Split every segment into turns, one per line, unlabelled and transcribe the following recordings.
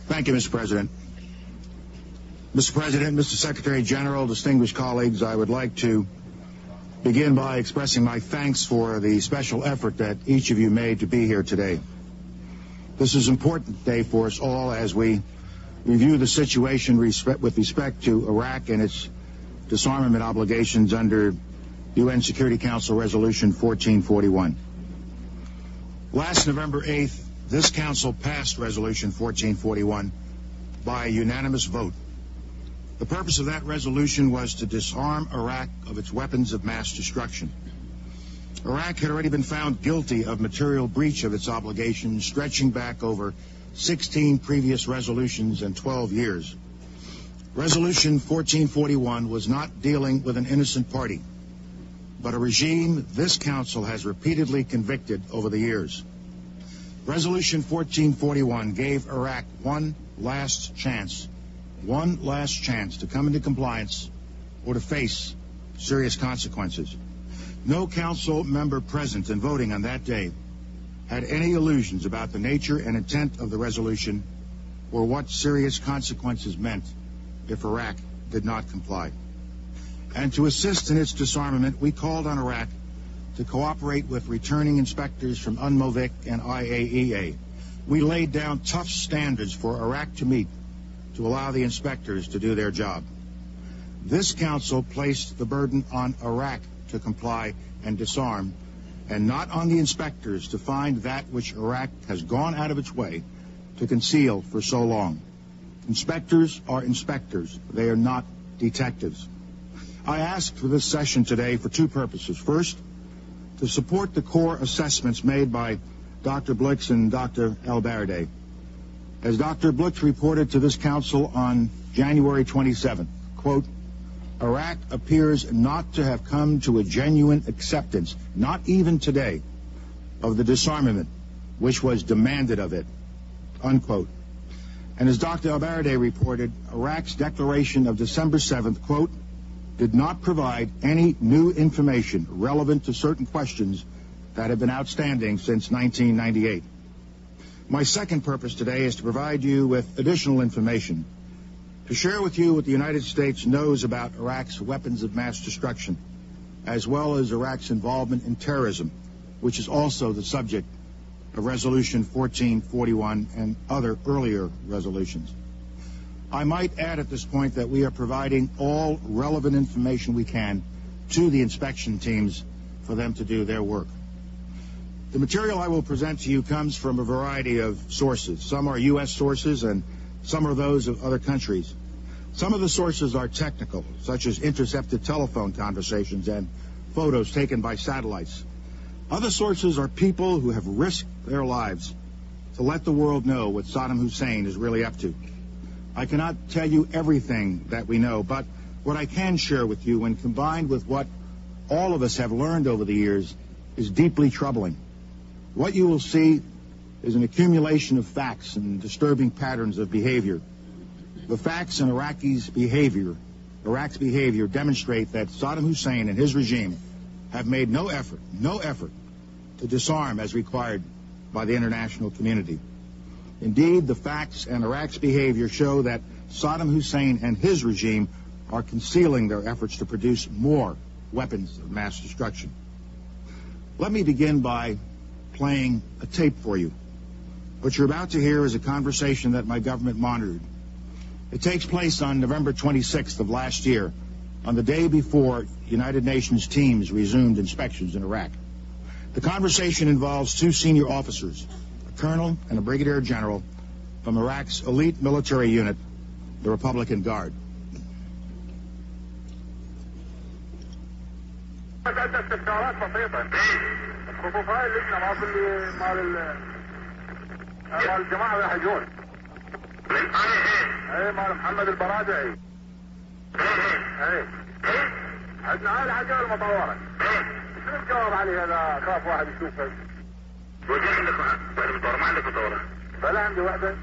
Thank you, Mr. President. Mr. President, Mr. Secretary General, distinguished colleagues, I would like to begin by expressing my thanks for the special effort that each of you made to be here today. This is an important day for us all as we review the situation with respect to Iraq and its disarmament obligations under UN Security Council Resolution 1441. Last November 8th, this Council passed Resolution 1441 by a unanimous vote. The purpose of that resolution was to disarm Iraq of its weapons of mass destruction. Iraq had already been found guilty of material breach of its obligations, stretching back over 16 previous resolutions and 12 years. Resolution 1441 was not dealing with an innocent party, but a regime this Council has repeatedly convicted over the years. Resolution 1441 gave Iraq one last chance to come into compliance or to face serious consequences. No Council member present and voting on that day had any illusions about the nature and intent of the resolution or what serious consequences meant if Iraq did not comply. And to assist in its disarmament, we called on Iraq to cooperate with returning inspectors from UNMOVIC and IAEA. We laid down tough standards for Iraq to meet to allow the inspectors to do their job. This Council placed the burden on Iraq to comply and disarm, and not on the inspectors to find that which Iraq has gone out of its way to conceal for so long. Inspectors are inspectors. They are not detectives. I asked for this session today for two purposes. First, to support the core assessments made by Dr. Blix and Dr. Albarde. As Dr. Blix reported to this Council on January 27th, quote, Iraq appears not to have come to a genuine acceptance, not even today, of the disarmament which was demanded of it, unquote. And as Dr. Albarde reported, Iraq's declaration of December 7th, quote, did not provide any new information relevant to certain questions that have been outstanding since 1998. My second purpose today is to provide you with additional information, to share with you what the United States knows about Iraq's weapons of mass destruction, as well as Iraq's involvement in terrorism, which is also the subject of Resolution 1441 and other earlier resolutions. I might add at this point that we are providing all relevant information we can to the inspection teams for them to do their work. The material I will present to you comes from a variety of sources. Some are U.S. sources and some are those of other countries. Some of the sources are technical, such as intercepted telephone conversations and photos taken by satellites. Other sources are people who have risked their lives to let the world know what Saddam Hussein is really up to. I cannot tell you everything that we know, but what I can share with you, when combined with what all of us have learned over the years, is deeply troubling. What you will see is an accumulation of facts and disturbing patterns of behavior. The facts in Iraq's behavior demonstrate that Saddam Hussein and his regime have made no effort to disarm as required by the international community. Indeed, the facts and Iraq's behavior show that Saddam Hussein and his regime are concealing their efforts to produce more weapons of mass destruction. Let me begin by playing a tape for you. What you're about to hear is a conversation that my government monitored. It takes place on November 26th of last year, on the day before United Nations teams resumed inspections in Iraq. The conversation involves two senior officers, a colonel and a brigadier general from Iraq's elite military unit, the Republican Guard.
الخطوفات لسه مال الجماعة يحجون ايه مال محمد البرادعي ايه عندنا هاي الحاجة المطورة شنو الجواب عليه هذا خاف واحد يشوفه وجه عندك المطورة ما عندك مطورة بلا عندي واحدة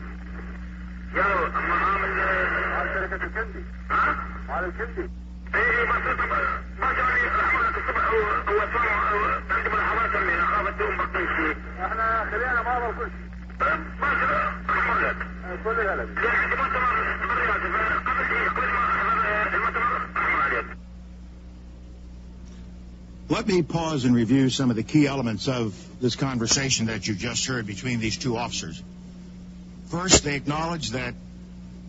يا اما عامل مال شركة الكندي ها مال الكندي ايه ما جاني رحمة الصبح وصاروا عندي ملاحظات اني اخاف الدوم بطيء فيه احنا خلينا ما ضل كل شيء ما شاء الله
Let me pause and review some of the key elements of this conversation that you've just heard between these two officers. First, they acknowledge that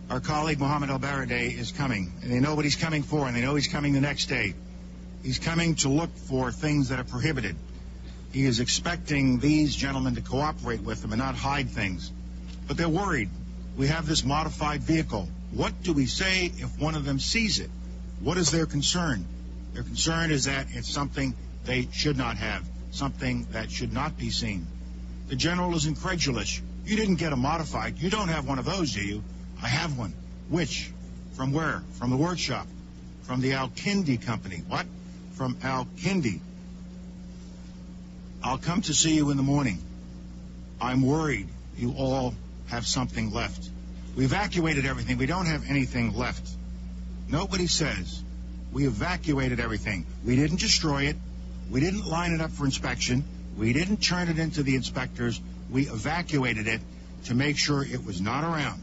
our colleague Mohammed al-Baradei is coming, and they know what he's coming for, and they know he's coming the next day. He's coming to look for things that are prohibited. He is expecting these gentlemen to cooperate with him and not hide things. But they're worried. We have this modified vehicle. What do we say if one of them sees it? What is their concern? Their concern is that it's something they should not have, something that should not be seen. The general is incredulous. You didn't get a modified. You don't have one of those, do you? I have one. Which? From where? From the workshop. From the Al-Kindi company. What? From Al-Kindi. I'll come to see you in the morning. I'm worried you all have something left. We evacuated everything. We don't have anything left. Nobody says we evacuated everything. We didn't destroy it. We didn't line it up for inspection. We didn't turn it into the inspectors. We evacuated it to make sure it was not around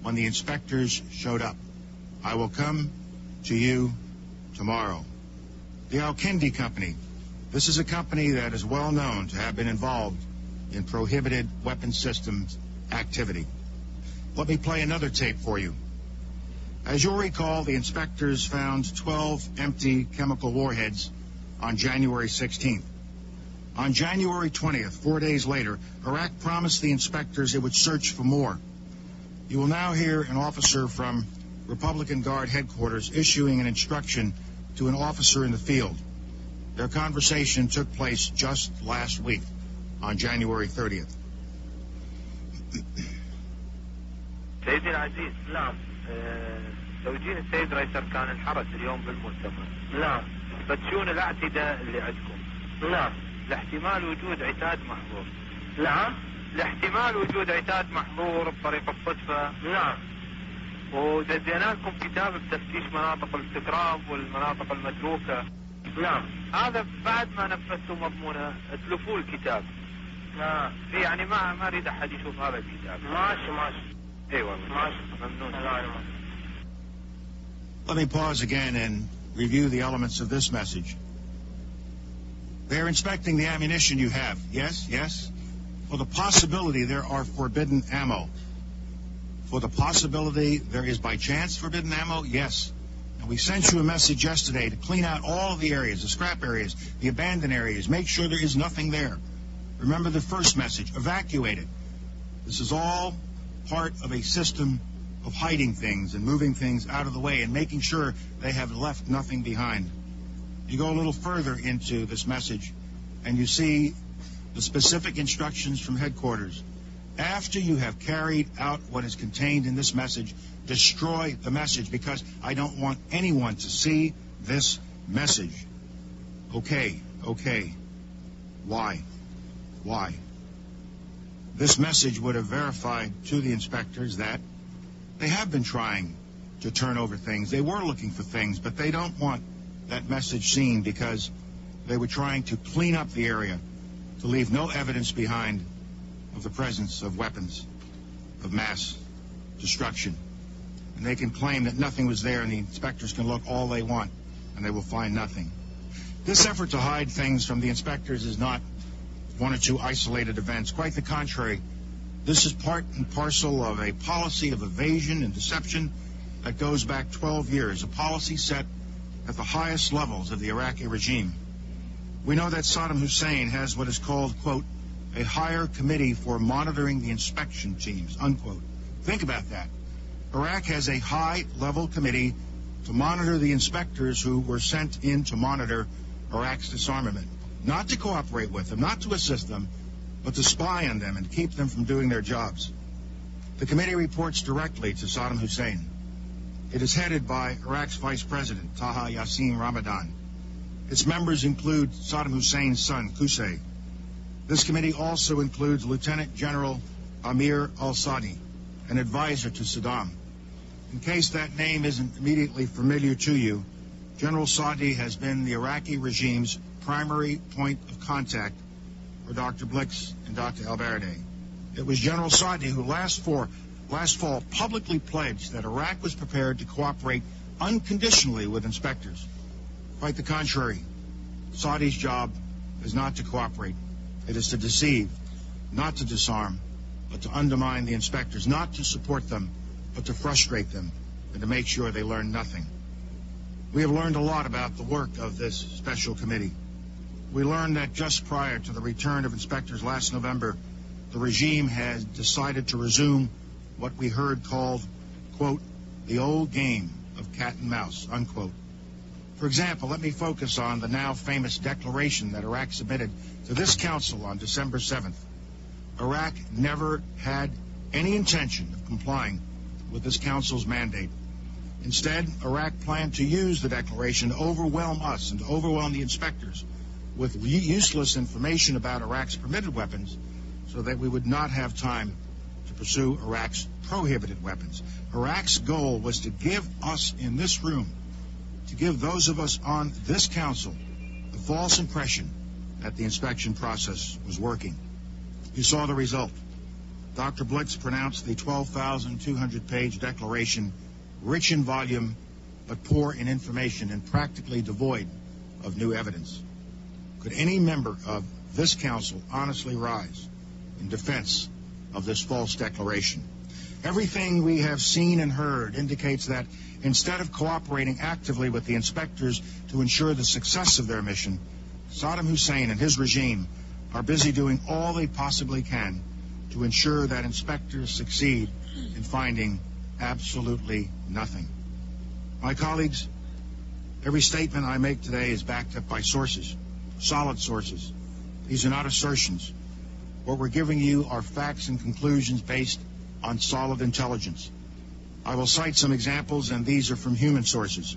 when the inspectors showed up. I will come to you tomorrow. The Al-Kindi company. This is a company that is well known to have been involved in prohibited weapons systems activity. Let me play another tape for you. As you'll recall, the inspectors found 12 empty chemical warheads on January 16th. On January 20th, 4 days later, Iraq promised the inspectors it would search for more. You will now hear an officer from Republican Guard headquarters issuing an instruction to an officer in the field. Their conversation took place just last week on January 30th.
سيدي العزيز نعم توجيه السيد رئيس أركان الحرس اليوم بالمؤتمر نعم فتشون الاعتداء اللي عندكم نعم لاحتمال وجود عتاد محظور نعم لاحتمال وجود عتاد محظور بطريق الصدفة نعم ودزينا لكم كتاب بتفتيش مناطق الاستكرام والمناطق المتروكة نعم هذا بعد ما نفذتوا مضمونه اتلفوا الكتاب نعم يعني ما اريد احد يشوف هذا الكتاب ماشي ايوه ماشي ممنون
Let me pause again and review the elements of this message. They're inspecting the ammunition you have. Yes. For the possibility there are forbidden ammo. For the possibility there is by chance forbidden ammo, yes. And we sent you a message yesterday to clean out all of the areas, the scrap areas, the abandoned areas, make sure there is nothing there. Remember the first message, evacuate it. This is all part of a system of hiding things and moving things out of the way and making sure they have left nothing behind. You go a little further into this message and you see the specific instructions from headquarters. After you have carried out what is contained in this message, destroy the message because I don't want anyone to see this message. Okay. Why? This message would have verified to the inspectors that they have been trying to turn over things. They were looking for things, but they don't want that message seen because they were trying to clean up the area to leave no evidence behind of the presence of weapons of mass destruction. And they can claim that nothing was there and the inspectors can look all they want and they will find nothing. This effort to hide things from the inspectors is not one or two isolated events. Quite the contrary. This is part and parcel of a policy of evasion and deception that goes back 12 years, a policy set at the highest levels of the Iraqi regime. We know that Saddam Hussein has what is called, quote, a higher committee for monitoring the inspection teams, unquote. Think about that. Iraq has a high-level committee to monitor the inspectors who were sent in to monitor Iraq's disarmament. Not to cooperate with them, not to assist them, but to spy on them and keep them from doing their jobs. The committee reports directly to Saddam Hussein. It is headed by Iraq's Vice President, Taha Yassin Ramadan. Its members include Saddam Hussein's son, Qusay. This committee also includes Lieutenant General Amir al-Sadi, an advisor to Saddam. In case that name isn't immediately familiar to you, General Sadi has been the Iraqi regime's primary point of contact for Dr. Blix and Dr. al-Baradei. It was General Sadi who, for last fall publicly pledged that Iraq was prepared to cooperate unconditionally with inspectors. Quite the contrary. Saudi's job is not to cooperate. It is to deceive, not to disarm, but to undermine the inspectors, not to support them, but to frustrate them and to make sure they learn nothing. We have learned a lot about the work of this special committee. We learned that just prior to the return of inspectors last November, the regime has decided to resume what we heard called, quote, the old game of cat and mouse, unquote. For example, let me focus on the now famous declaration that Iraq submitted to this council on December 7th. Iraq never had any intention of complying with this council's mandate. Instead, Iraq planned to use the declaration to overwhelm us and to overwhelm the inspectors with useless information about Iraq's permitted weapons so that we would not have time to pursue Iraq's prohibited weapons. Iraq's goal was to give us in this room, to give those of us on this council, the false impression that the inspection process was working. You saw the result. Dr. Blix pronounced the 12,200-page declaration rich in volume, but poor in information and practically devoid of new evidence. Could any member of this council honestly rise in defense of this false declaration? Everything we have seen and heard indicates that instead of cooperating actively with the inspectors to ensure the success of their mission, Saddam Hussein and his regime are busy doing all they possibly can to ensure that inspectors succeed in finding absolutely nothing. My colleagues, every statement I make today is backed up by sources, solid sources. These are not assertions. What we're giving you are facts and conclusions based on solid intelligence. I will cite some examples, and these are from human sources.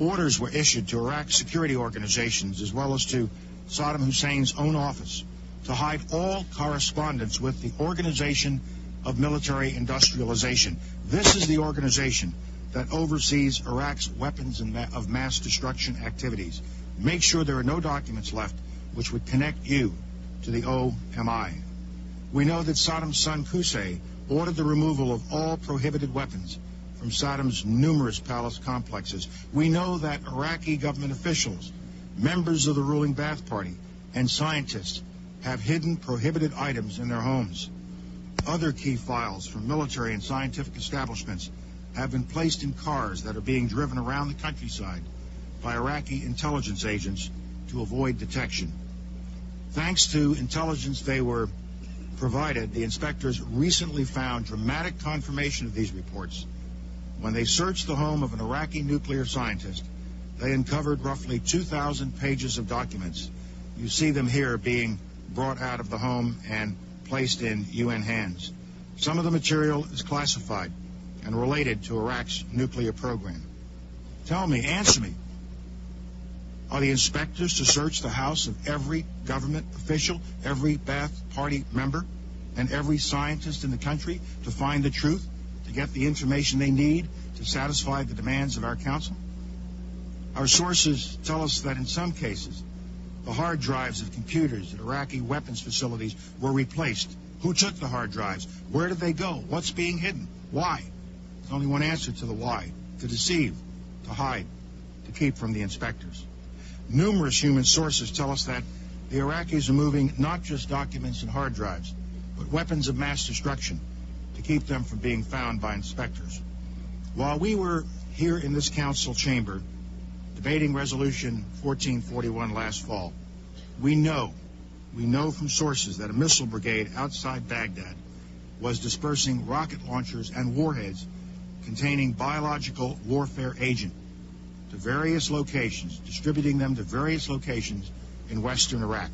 Orders were issued to Iraq's security organizations as well as to Saddam Hussein's own office to hide all correspondence with the Organization of Military Industrialization. This is the organization that oversees Iraq's weapons of mass destruction activities. Make sure there are no documents left which would connect you to the OMI. We know that Saddam's son Qusay ordered the removal of all prohibited weapons from Saddam's numerous palace complexes. We know that Iraqi government officials, members of the ruling Ba'ath Party, and scientists have hidden prohibited items in their homes. Other key files from military and scientific establishments have been placed in cars that are being driven around the countryside by Iraqi intelligence agents to avoid detection. Thanks to intelligence they were provided, the inspectors recently found dramatic confirmation of these reports. When they searched the home of an Iraqi nuclear scientist, they uncovered roughly 2,000 pages of documents. You see them here being brought out of the home and placed in UN hands. Some of the material is classified and related to Iraq's nuclear program. Tell me, answer me, are the inspectors to search the house of every government official, every Ba'ath Party member, and every scientist in the country to find the truth, to get the information they need to satisfy the demands of our council? Our sources tell us that in some cases, the hard drives of computers at Iraqi weapons facilities were replaced. Who took the hard drives? Where did they go? What's being hidden? Why? There's only one answer to the why: to deceive, to hide, to keep from the inspectors. Numerous human sources tell us that the Iraqis are moving not just documents and hard drives, but weapons of mass destruction to keep them from being found by inspectors. While we were here in this council chamber debating Resolution 1441 last fall, we know from sources that a missile brigade outside Baghdad was dispersing rocket launchers and warheads containing biological warfare agent to various locations, distributing them to various locations in western Iraq.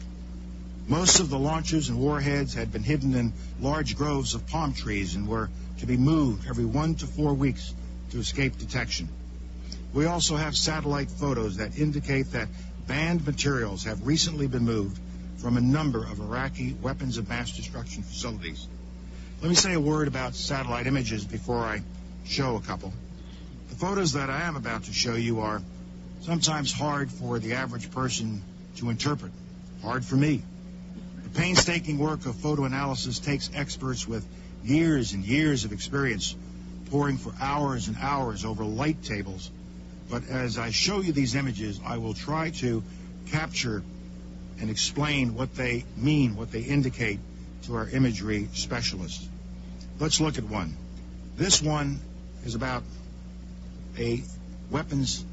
Most of the launchers and warheads had been hidden in large groves of palm trees and were to be moved every 1 to 4 weeks to escape detection. We also have satellite photos that indicate that banned materials have recently been moved from a number of Iraqi weapons of mass destruction facilities. Let me say a word about satellite images before I show a couple. The photos that I am about to show you are sometimes hard for the average person to interpret, hard for me. The painstaking work of photo analysis takes experts with years and years of experience poring for hours and hours over light tables. But as I show you these images, I will try to capture and explain what they mean, what they indicate to our imagery specialists. Let's look at one. This one is about a weapons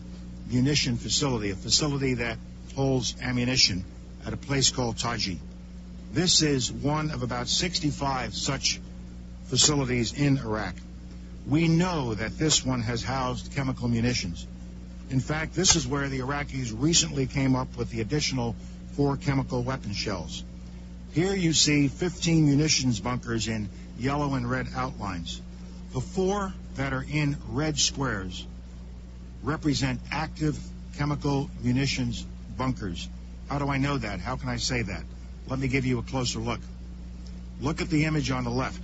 munition facility, a facility that holds ammunition at a place called Taji. This is one of about 65 such facilities in Iraq. We know that this one has housed chemical munitions. In fact, this is where the Iraqis recently came up with the additional 4 chemical weapon shells. Here you see 15 munitions bunkers in yellow and red outlines. The 4 that are in red squares represent active chemical munitions bunkers. How do I know that? How can I say that? Let me give you a closer look. Look at the image on the left.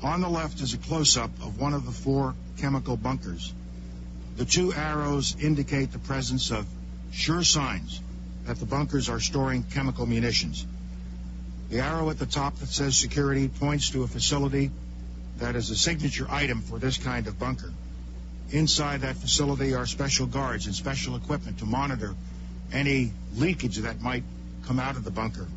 On the left is a close-up of one of the 4 chemical bunkers. The 2 arrows indicate the presence of sure signs that the bunkers are storing chemical munitions. The arrow at the top that says security points to a facility that is a signature item for this kind of bunker. Inside that facility are special guards and special equipment to monitor any leakage that might come out of the bunker.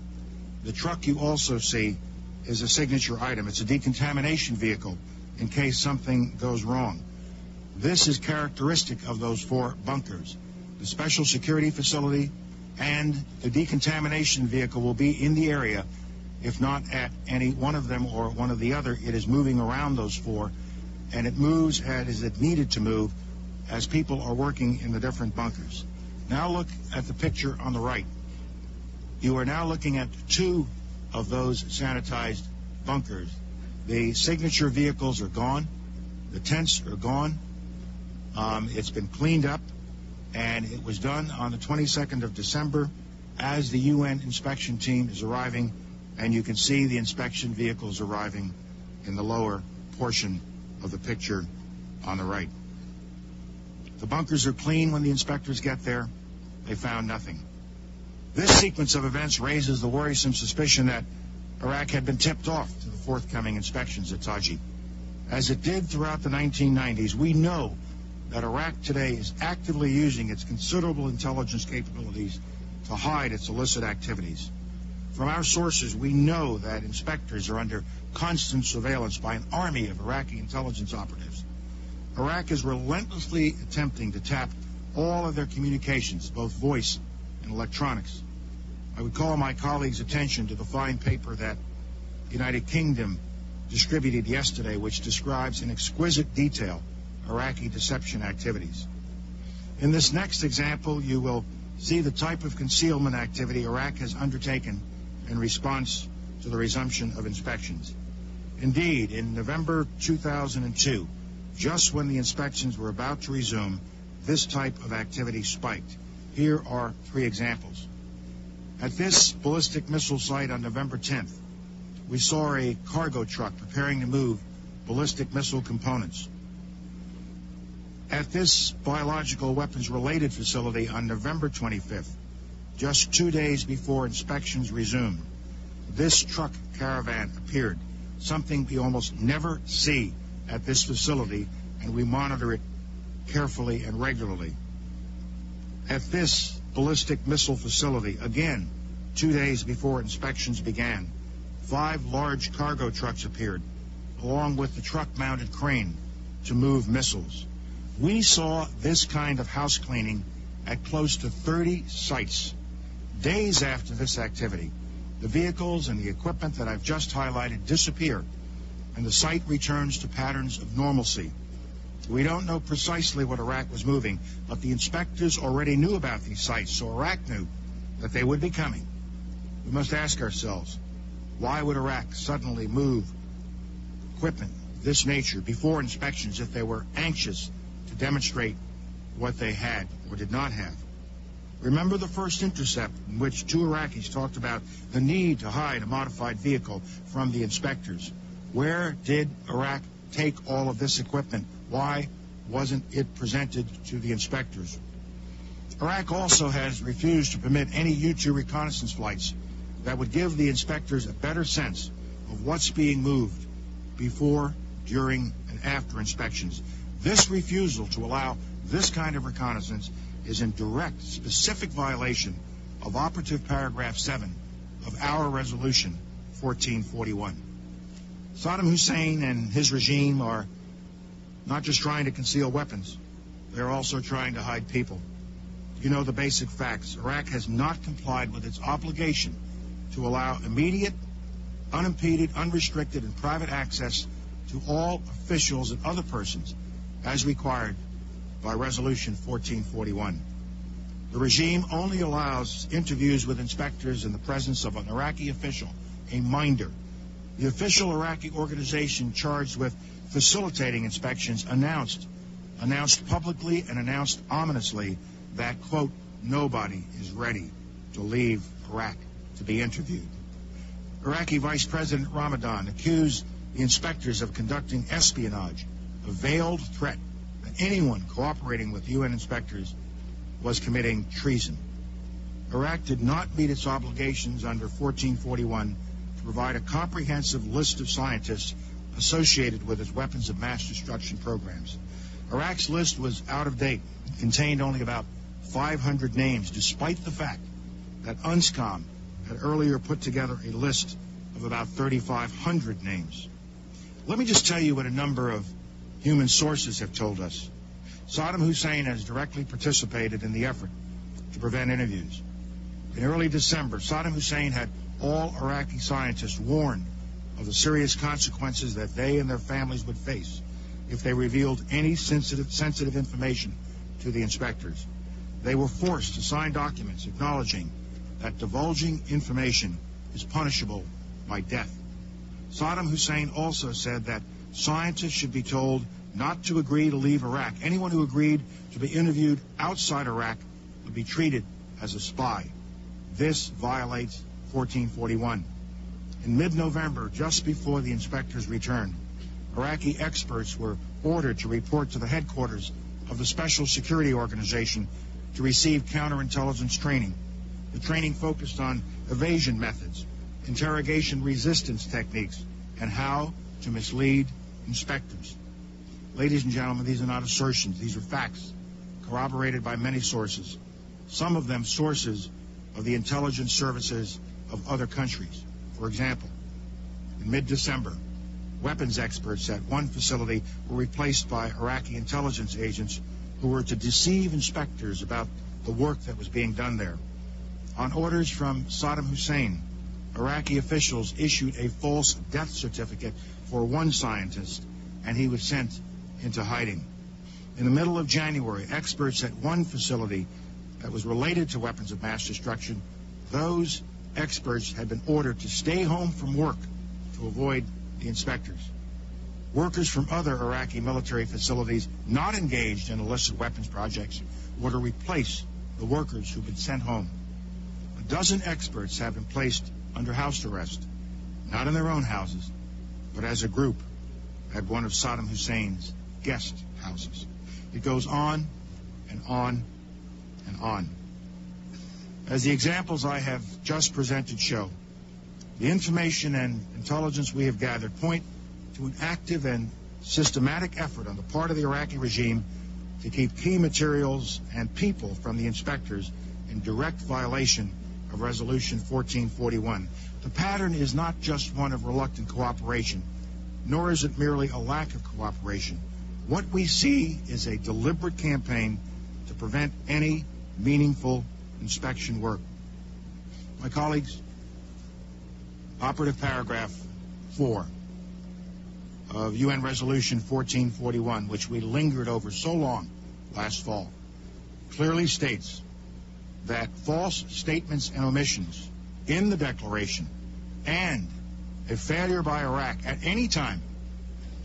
The truck you also see is a signature item. It's a decontamination vehicle in case something goes wrong. This is characteristic of those 4 bunkers. The special security facility and the decontamination vehicle will be in the area. If not at any one of them or one of the other, it is moving around those 4, and it moves as it needed to move as people are working in the different bunkers. Now look at the picture on the right. You are now looking at 2 of those sanitized bunkers. The signature vehicles are gone. The tents are gone. It's been cleaned up, and it was done on the 22nd of December as the UN inspection team is arriving, and you can see the inspection vehicles arriving in the lower portion of the picture on the right. The bunkers are clean when the inspectors get there. They found nothing. This sequence of events raises the worrisome suspicion that Iraq had been tipped off to the forthcoming inspections at Taji. As it did throughout the 1990s, we know that Iraq today is actively using its considerable intelligence capabilities to hide its illicit activities. From our sources, we know that inspectors are under constant surveillance by an army of Iraqi intelligence operatives. Iraq is relentlessly attempting to tap all of their communications, both voice and electronics. I would call my colleagues' attention to the fine paper that the United Kingdom distributed yesterday, which describes in exquisite detail Iraqi deception activities. In this next example, you will see the type of concealment activity Iraq has undertaken in response to the resumption of inspections. Indeed, in November 2002, just when the inspections were about to resume, this type of activity spiked. Here are 3 examples. At this ballistic missile site on November 10th, we saw a cargo truck preparing to move ballistic missile components. At this biological weapons-related facility on November 25th, just 2 days before inspections resumed, this truck caravan appeared, something we almost never see at this facility, and we monitor it carefully and regularly. At this ballistic missile facility, again, 2 days before inspections began, 5 large cargo trucks appeared, along with the truck-mounted crane to move missiles. We saw this kind of house cleaning at close to 30 sites. Days after this activity, the vehicles and the equipment that I've just highlighted disappear, and the site returns to patterns of normalcy. We don't know precisely what Iraq was moving, but the inspectors already knew about these sites, so Iraq knew that they would be coming. We must ask ourselves, why would Iraq suddenly move equipment of this nature before inspections if they were anxious to demonstrate what they had or did not have? Remember the first intercept in which 2 Iraqis talked about the need to hide a modified vehicle from the inspectors. Where did Iraq take all of this equipment? Why wasn't it presented to the inspectors? Iraq also has refused to permit any U-2 reconnaissance flights that would give the inspectors a better sense of what's being moved before, during, and after inspections. This refusal to allow this kind of reconnaissance is in direct, specific violation of operative paragraph 7 of our resolution 1441. Saddam Hussein and his regime are not just trying to conceal weapons, they're also trying to hide people. You know the basic facts. Iraq has not complied with its obligation to allow immediate, unimpeded, unrestricted, and private access to all officials and other persons as required by Resolution 1441. The regime only allows interviews with inspectors in the presence of an Iraqi official, a minder. The official Iraqi organization charged with facilitating inspections announced publicly and announced ominously that, quote, nobody is ready to leave Iraq to be interviewed. Iraqi Vice President Ramadan accused the inspectors of conducting espionage, a veiled threat that anyone cooperating with UN inspectors was committing treason. Iraq did not meet its obligations under 1441 to provide a comprehensive list of scientists associated with its weapons of mass destruction programs. Iraq's list was out of date, contained only about 500 names, despite the fact that UNSCOM had earlier put together a list of about 3,500 names. Let me just tell you what a number of human sources have told us. Saddam Hussein has directly participated in the effort to prevent interviews. In early December, Saddam Hussein had all Iraqi scientists warned of the serious consequences that they and their families would face if they revealed any sensitive information to the inspectors. They were forced to sign documents acknowledging that divulging information is punishable by death. Saddam Hussein also said that scientists should be told not to agree to leave Iraq. Anyone who agreed to be interviewed outside Iraq would be treated as a spy. This violates 1441. In mid-November, just before the inspectors returned, Iraqi experts were ordered to report to the headquarters of the Special Security Organization to receive counterintelligence training. The training focused on evasion methods, interrogation resistance techniques, and how to mislead inspectors. Ladies and gentlemen, these are not assertions. These are facts, corroborated by many sources, some of them sources of the intelligence services of other countries. For example, in mid-December, weapons experts at one facility were replaced by Iraqi intelligence agents who were to deceive inspectors about the work that was being done there. On orders from Saddam Hussein, Iraqi officials issued a false death certificate for one scientist, and he was sent into hiding. In the middle of January, experts at one facility that was related to weapons of mass destruction, those experts had been ordered to stay home from work to avoid the inspectors. Workers from other Iraqi military facilities not engaged in illicit weapons projects were to replace the workers who've been sent home. A dozen experts have been placed under house arrest, not in their own houses, but as a group at one of Saddam Hussein's guest houses. It goes on and on and on. As the examples I have just presented show, the information and intelligence we have gathered point to an active and systematic effort on the part of the Iraqi regime to keep key materials and people from the inspectors in direct violation of Resolution 1441. The pattern is not just one of reluctant cooperation, nor is it merely a lack of cooperation. What we see is a deliberate campaign to prevent any meaningful inspection work. My colleagues, operative paragraph 4 of UN Resolution 1441, which we lingered over so long last fall, clearly states that false statements and omissions in the declaration and a failure by Iraq at any time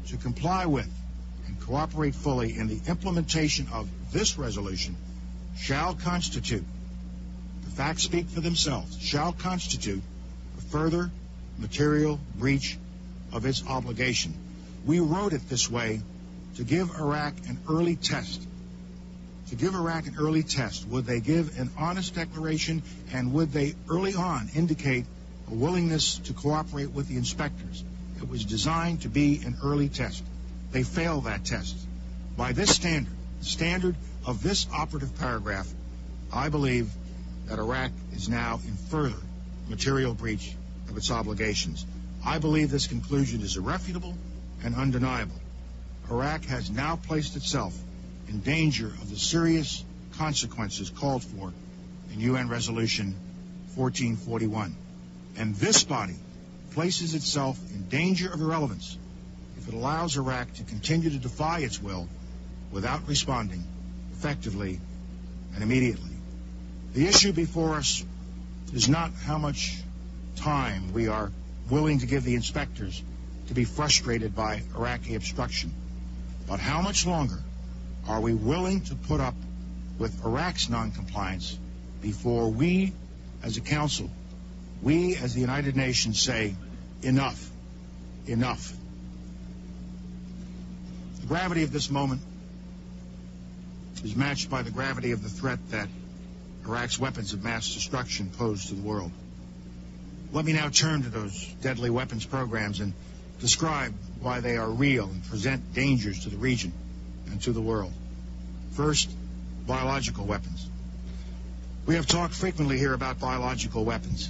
to comply with and cooperate fully in the implementation of this resolution shall constitute, the facts speak for themselves, shall constitute a further material breach of its obligation. We wrote it this way to give Iraq an early test. To give Iraq an early test. Would they give an honest declaration, and would they early on indicate a willingness to cooperate with the inspectors It was designed to be an early test. They failed that test. By this standard, the standard of this operative paragraph, I believe that Iraq is now in further material breach of its obligations. I believe this conclusion is irrefutable and undeniable. Iraq has now placed itself in danger of the serious consequences called for in UN Resolution 1441. And this body places itself in danger of irrelevance if it allows Iraq to continue to defy its will without responding effectively and immediately. The issue before us is not how much time we are willing to give the inspectors to be frustrated by Iraqi obstruction, but how much longer are we willing to put up with Iraq's noncompliance before we, as a council, we as the United Nations say, enough, enough. The gravity of this moment is matched by the gravity of the threat that Iraq's weapons of mass destruction pose to the world. Let me now turn to those deadly weapons programs and describe why they are real and present dangers to the region and to the world. First, biological weapons. We have talked frequently here about biological weapons.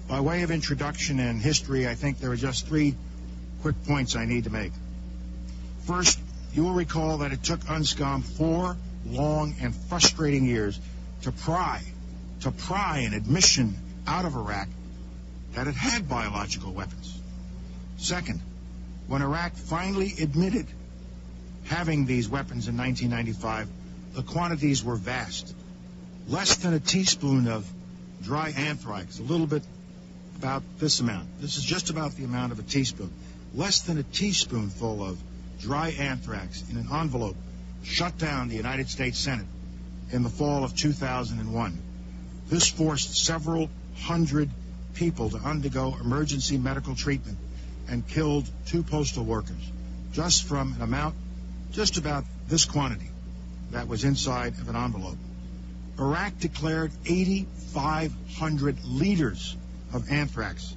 By way of introduction and history, I think there are just 3 quick points I need to make. First, you will recall that it took UNSCOM 4 long and frustrating years to pry an admission out of Iraq that it had biological weapons. Second, when Iraq finally admitted having these weapons in 1995, the quantities were vast. Less than a teaspoon of dry anthrax, a little bit about this amount. This is just about the amount of a teaspoon. Less than a teaspoonful of dry anthrax in an envelope shut down the United States Senate in the fall of 2001. This forced several hundred people to undergo emergency medical treatment and killed 2 postal workers just from an amount just about this quantity that was inside of an envelope. Iraq declared 8,500 liters of anthrax,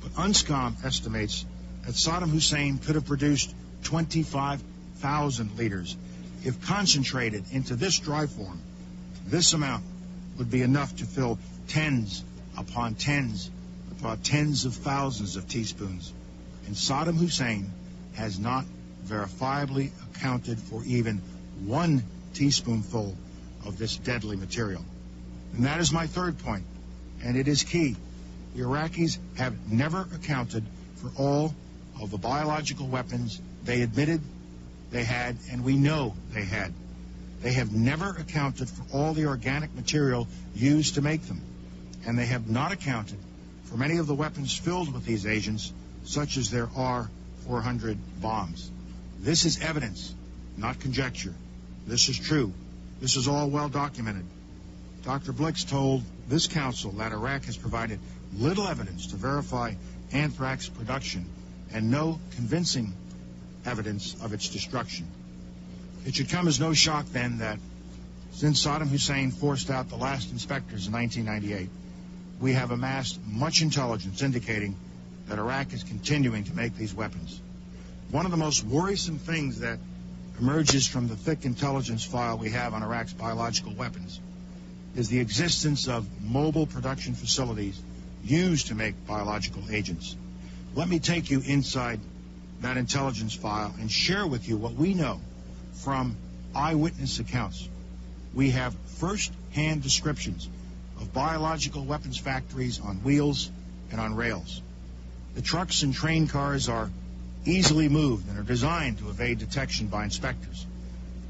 but UNSCOM estimates that Saddam Hussein could have produced 25,000 liters. If concentrated into this dry form, this amount would be enough to fill tens upon tens of thousands of teaspoons. And Saddam Hussein has not verifiably accounted for even 1 teaspoonful of this deadly material. And that is my third point, and it is key. The Iraqis have never accounted for all of the biological weapons they admitted they had, and we know they had. They have never accounted for all the organic material used to make them, and they have not accounted for many of the weapons filled with these agents, such as their R-400 bombs. This is evidence, not conjecture. This is true. This is all well documented. Dr. Blix told this council that Iraq has provided little evidence to verify anthrax production and no convincing evidence of its destruction. It should come as no shock, then, that since Saddam Hussein forced out the last inspectors in 1998, we have amassed much intelligence indicating that Iraq is continuing to make these weapons. One of the most worrisome things that emerges from the thick intelligence file we have on Iraq's biological weapons is the existence of mobile production facilities used to make biological agents. Let me take you inside that intelligence file and share with you what we know from eyewitness accounts. We have first-hand descriptions of biological weapons factories on wheels and on rails. The trucks and train cars are easily moved and are designed to evade detection by inspectors.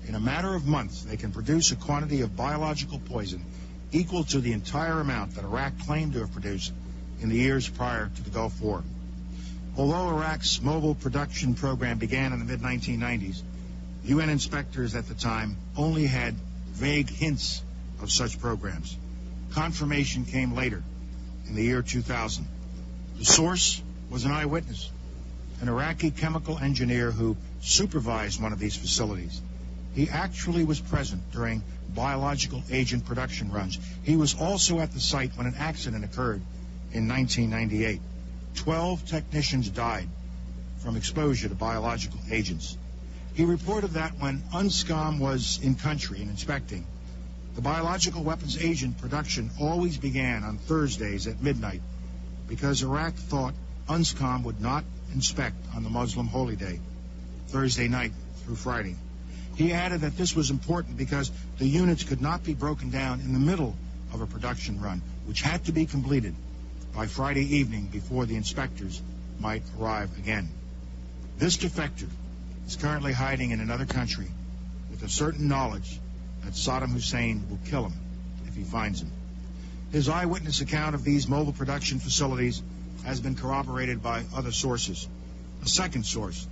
In a matter of months, they can produce a quantity of biological poison equal to the entire amount that Iraq claimed to have produced in the years prior to the Gulf War. Although Iraq's mobile production program began in the mid-1990s, UN inspectors at the time only had vague hints of such programs. Confirmation came later, in the year 2000. The source was an eyewitness, an Iraqi chemical engineer who supervised one of these facilities. He actually was present during biological agent production runs. He was also at the site when an accident occurred in 1998. 12 technicians died from exposure to biological agents. He reported that when UNSCOM was in country and inspecting, the biological weapons agent production always began on Thursdays at midnight because Iraq thought UNSCOM would not inspect on the Muslim holy day, Thursday night through Friday. He added that this was important because the units could not be broken down in the middle of a production run, which had to be completed by Friday evening before the inspectors might arrive again. This defector is currently hiding in another country with a certain knowledge that Saddam Hussein will kill him if he finds him. His eyewitness account of these mobile production facilities has been corroborated by other sources. A second source,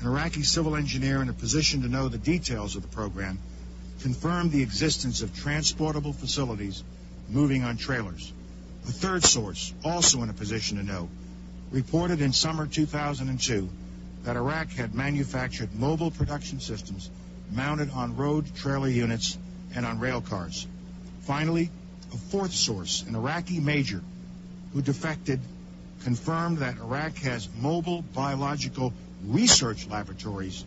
an Iraqi civil engineer in a position to know the details of the program, confirmed the existence of transportable facilities moving on trailers. A third source, also in a position to know, reported in summer 2002 that Iraq had manufactured mobile production systems mounted on road trailer units and on rail cars. Finally, a fourth source, an Iraqi major who defected, confirmed that Iraq has mobile biological research laboratories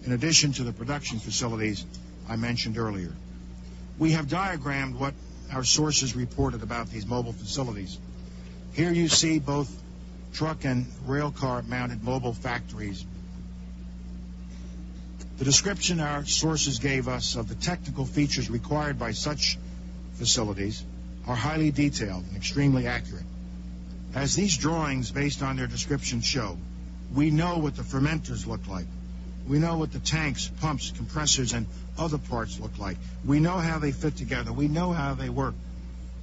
in addition to the production facilities I mentioned earlier. We have diagrammed what our sources reported about these mobile facilities. Here you see both truck and rail car mounted mobile factories. The description our sources gave us of the technical features required by such facilities are highly detailed and extremely accurate. As these drawings, based on their description, show, we know what the fermenters look like. We know what the tanks, pumps, compressors, and other parts look like. We know how they fit together. We know how they work.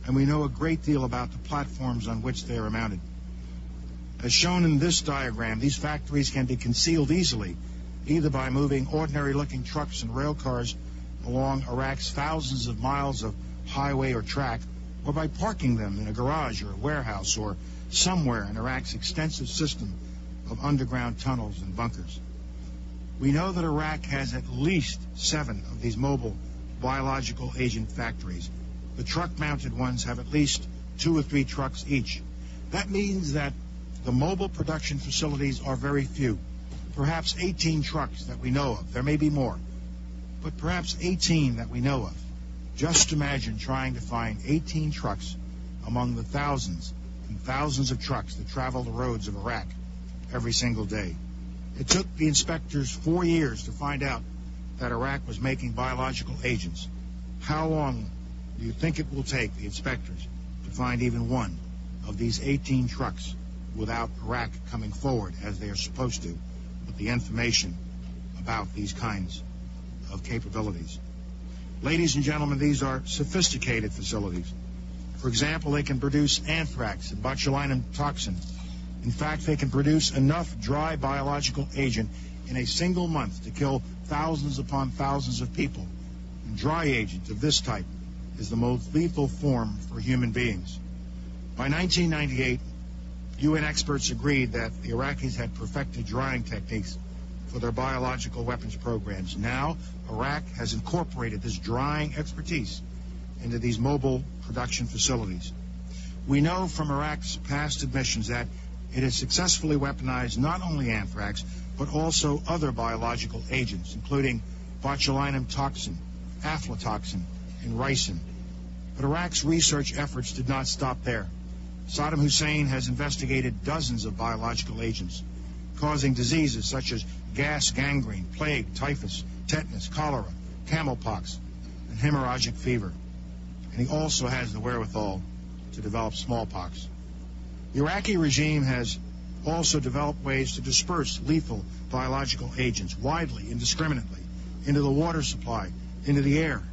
And we know a great deal about the platforms on which they are mounted. As shown in this diagram, these factories can be concealed easily, either by moving ordinary-looking trucks and rail cars along Iraq's thousands of miles of highway or track, or by parking them in a garage or a warehouse or somewhere in Iraq's extensive system of underground tunnels and bunkers. We know that Iraq has at least 7 of these mobile biological agent factories. The truck-mounted ones have at least 2 or 3 trucks each. That means that the mobile production facilities are very few. Perhaps 18 trucks that we know of. There may be more, but perhaps 18 that we know of. Just imagine trying to find 18 trucks among the thousands and thousands of trucks that travel the roads of Iraq every single day. It took the inspectors 4 years to find out that Iraq was making biological agents. How long do you think it will take the inspectors to find even one of these 18 trucks without Iraq coming forward, as they are supposed to, with the information about these kinds of capabilities? Ladies and gentlemen, these are sophisticated facilities. For example, they can produce anthrax and botulinum toxin. In fact, they can produce enough dry biological agent in a single month to kill thousands upon thousands of people. And dry agent of this type is the most lethal form for human beings. By 1998, UN experts agreed that the Iraqis had perfected drying techniques for their biological weapons programs. Now, Iraq has incorporated this drying expertise into these mobile production facilities. We know from Iraq's past admissions that it has successfully weaponized not only anthrax, but also other biological agents, including botulinum toxin, aflatoxin, and ricin. But Iraq's research efforts did not stop there. Saddam Hussein has investigated dozens of biological agents, causing diseases such as gas gangrene, plague, typhus, tetanus, cholera, camelpox, and hemorrhagic fever. And he also has the wherewithal to develop smallpox. The Iraqi regime has also developed ways to disperse lethal biological agents widely, indiscriminately, into the water supply, into the air.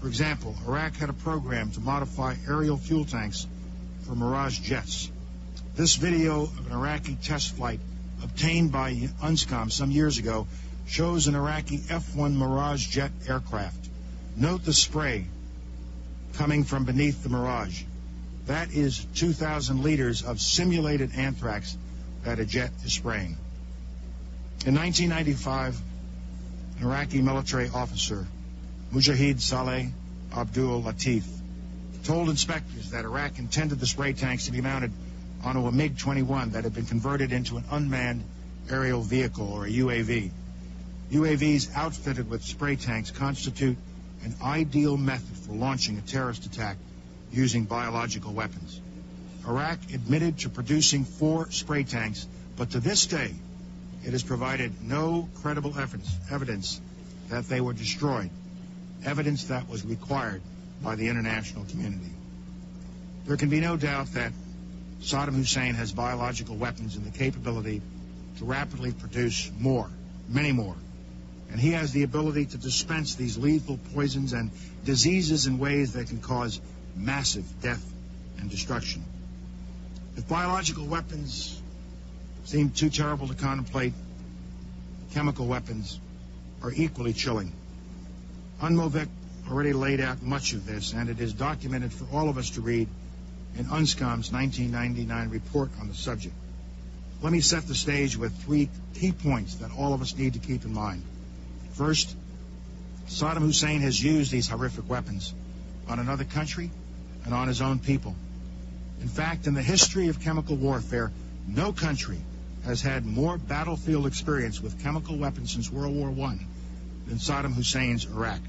For example, Iraq had a program to modify aerial fuel tanks for Mirage jets. This video of an Iraqi test flight obtained by UNSCOM some years ago shows an Iraqi F-1 Mirage jet aircraft. Note the spray coming from beneath the Mirage. That is 2,000 liters of simulated anthrax that a jet is spraying. In 1995, an Iraqi military officer, Mujahid Saleh Abdul Latif, told inspectors that Iraq intended the spray tanks to be mounted onto a MiG-21 that had been converted into an unmanned aerial vehicle, or a UAV. UAVs outfitted with spray tanks constitute an ideal method for launching a terrorist attack using biological weapons. Iraq admitted to producing 4 spray tanks, but to this day, it has provided no credible evidence that they were destroyed, evidence that was required by the international community. There can be no doubt that Saddam Hussein has biological weapons and the capability to rapidly produce more, many more. And he has the ability to dispense these lethal poisons and diseases in ways that can cause massive death and destruction. If biological weapons seem too terrible to contemplate, chemical weapons are equally chilling. UNMOVIC already laid out much of this, and it is documented for all of us to read in UNSCOM's 1999 report on the subject. Let me set the stage with 3 key points that all of us need to keep in mind. First, Saddam Hussein has used these horrific weapons on another country and on his own people. In fact, in the history of chemical warfare, no country has had more battlefield experience with chemical weapons since World War I than Saddam Hussein's Iraq.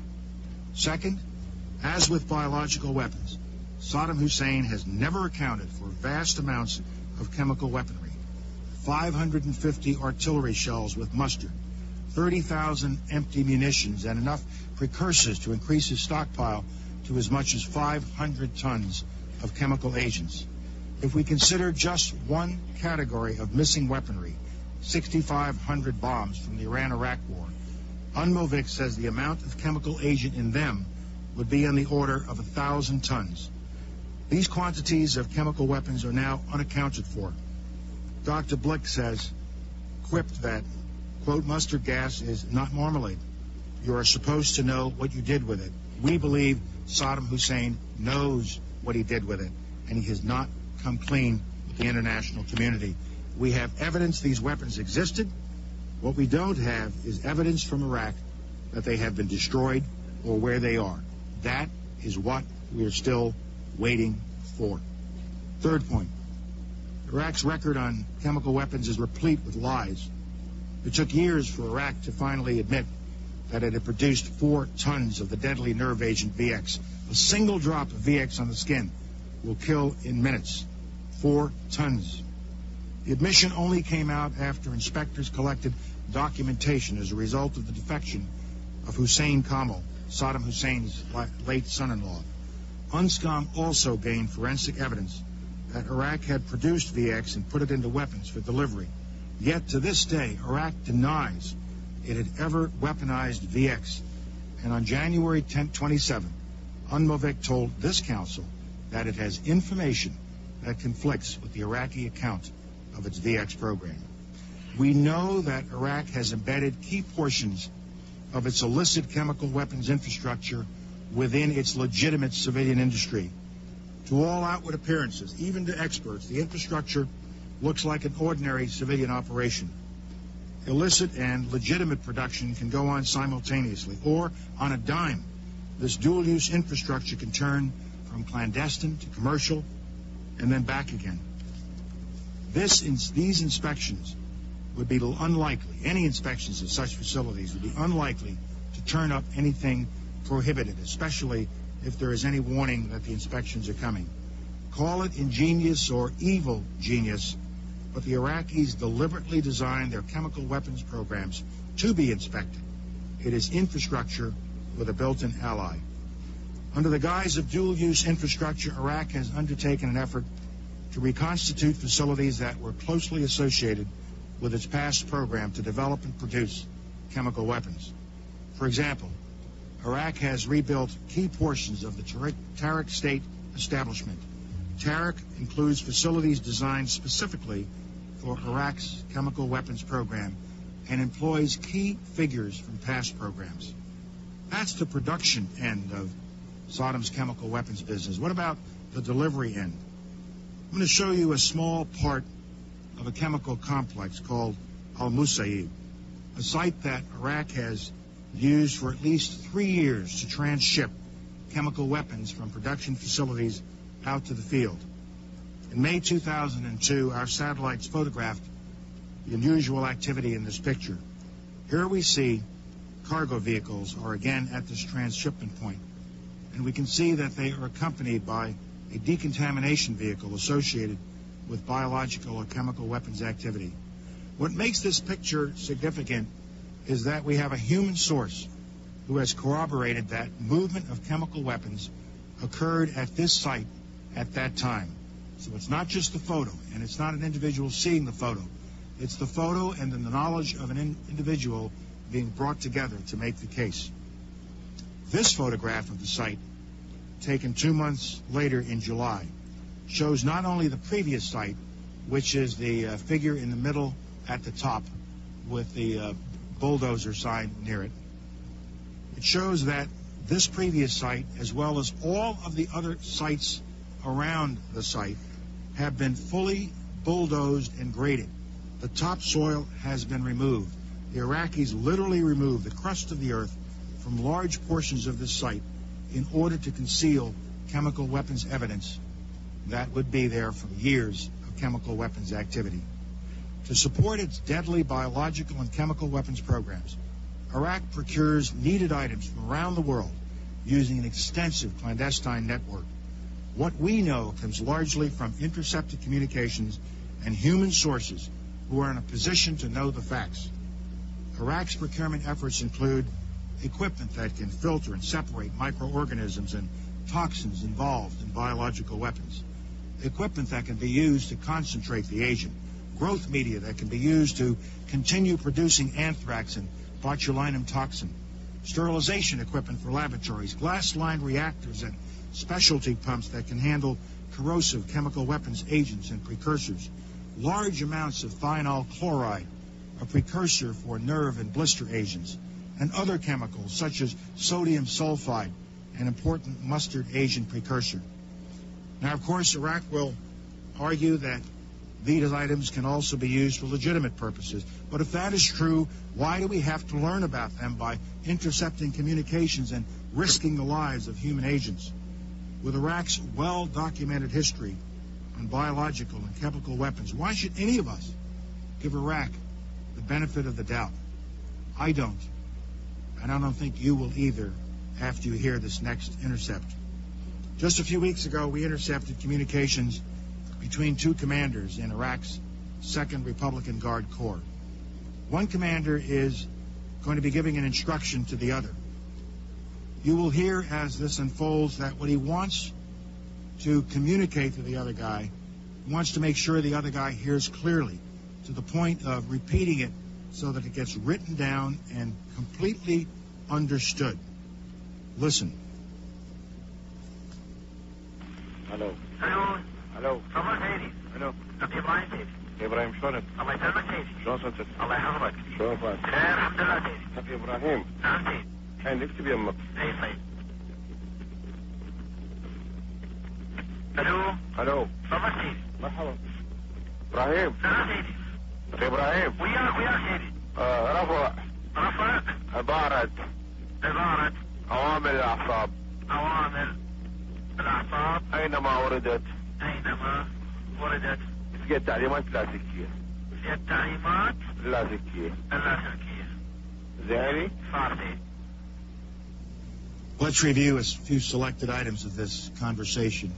Second, as with biological weapons, Saddam Hussein has never accounted for vast amounts of chemical weaponry. 550 artillery shells with mustard, 30,000 empty munitions, and enough precursors to increase his stockpile to as much as 500 tons of chemical agents. If we consider just one category of missing weaponry, 6,500 bombs from the Iran-Iraq War, UNMOVIC says the amount of chemical agent in them would be on the order of 1,000 tons. These quantities of chemical weapons are now unaccounted for. Dr. Blick says, quipped that, quote, mustard gas is not marmalade. You are supposed to know what you did with it. We believe Saddam Hussein knows what he did with it, and he has not come clean with the international community. We have evidence these weapons existed. What we don't have is evidence from Iraq that they have been destroyed or where they are. That is what we are still waiting for. Third point, Iraq's record on chemical weapons is replete with lies. It took years for Iraq to finally admit that it had produced 4 tons of the deadly nerve agent VX. A single drop of VX on the skin will kill in minutes. 4 tons. The admission only came out after inspectors collected documentation as a result of the defection of Hussein Kamal, Saddam Hussein's late son-in-law. UNSCOM also gained forensic evidence that Iraq had produced VX and put it into weapons for delivery. Yet to this day, Iraq denies it had ever weaponized VX. And on January 10, 27, UNMOVIC told this council that it has information that conflicts with the Iraqi account of its VX program. We know that Iraq has embedded key portions of its illicit chemical weapons infrastructure within its legitimate civilian industry. To all outward appearances, even to experts, the infrastructure looks like an ordinary civilian operation. Illicit and legitimate production can go on simultaneously, or on a dime. This dual-use infrastructure can turn from clandestine to commercial and then back again. These inspections would be unlikely, any inspections of such facilities would be unlikely to turn up anything prohibited, especially if there is any warning that the inspections are coming. Call it ingenious or evil genius, but the Iraqis deliberately designed their chemical weapons programs to be inspected. It is infrastructure with a built-in ally. Under the guise of dual-use infrastructure, Iraq has undertaken an effort to reconstitute facilities that were closely associated with its past program to develop and produce chemical weapons. For example, Iraq has rebuilt key portions of the Tariq state establishment. Tariq includes facilities designed specifically for Iraq's chemical weapons program and employs key figures from past programs. That's the production end of Saddam's chemical weapons business. What about the delivery end? I'm going to show you a small part of a chemical complex called Al-Musayyib, a site that Iraq has used for at least 3 years to transship chemical weapons from production facilities out to the field. In May 2002, our satellites photographed the unusual activity in this picture. Here we see cargo vehicles are again at this transshipment point, and we can see that they are accompanied by a decontamination vehicle associated with biological or chemical weapons activity. What makes this picture significant is that we have a human source who has corroborated that movement of chemical weapons occurred at this site at that time. So it's not just the photo, and it's not an individual seeing the photo. It's the photo and then the knowledge of an individual being brought together to make the case. This photograph of the site, taken 2 months later in July, shows not only the previous site, which is the figure in the middle at the top with the bulldozer sign near it. It shows that this previous site, as well as all of the other sites around the site, have been fully bulldozed and graded. The topsoil has been removed. The Iraqis literally removed the crust of the earth from large portions of this site in order to conceal chemical weapons evidence that would be there from years of chemical weapons activity. To support its deadly biological and chemical weapons programs, Iraq procures needed items from around the world using an extensive clandestine network. What we know comes largely from intercepted communications and human sources who are in a position to know the facts. Iraq's procurement efforts include equipment that can filter and separate microorganisms and toxins involved in biological weapons, equipment that can be used to concentrate the agent, growth media that can be used to continue producing anthrax and botulinum toxin, sterilization equipment for laboratories, glass-lined reactors and specialty pumps that can handle corrosive chemical weapons agents and precursors, large amounts of thionyl chloride, a precursor for nerve and blister agents, and other chemicals such as sodium sulfide, an important mustard agent precursor. Now, of course, Iraq will argue that these items can also be used for legitimate purposes. But if that is true, why do we have to learn about them by intercepting communications and risking the lives of human agents? With Iraq's well-documented history on biological and chemical weapons, why should any of us give Iraq the benefit of the doubt? I don't. And I don't think you will either after you hear this next intercept. Just a few weeks ago, we intercepted communications between two commanders in Iraq's 2nd Republican Guard Corps. One commander is going to be giving an instruction to the other. You will hear as this unfolds that what he wants to communicate to the other guy, he wants to make sure the other guy hears clearly, to the point of repeating it so that it gets written down and completely understood. Listen.
Hello.
Hello.
الو
صباح سيدي.
الو
أبي إبراهيم سيدي.
ابراهيم شلونك؟
الله يسلمك سيدي.
شلون صرت؟
الله يحفظك.
شلونك؟
خير الحمد لله سيدي.
ابي ابراهيم
نعم سيدي.
الحين نكتب يمك.
اي طيب. الو.
الو
تفضل سيدي.
مرحبا. ابراهيم.
نعم سيدي.
اخي ابراهيم.
وياك سيدي.
رفع.
رفع.
عبارة عوامل الاعصاب.
عوامل الاعصاب.
اينما وردت فيها تعليمات لاسلكية. لاسلكية. زيني.
فارسي.
Let's review a few selected items of this conversation.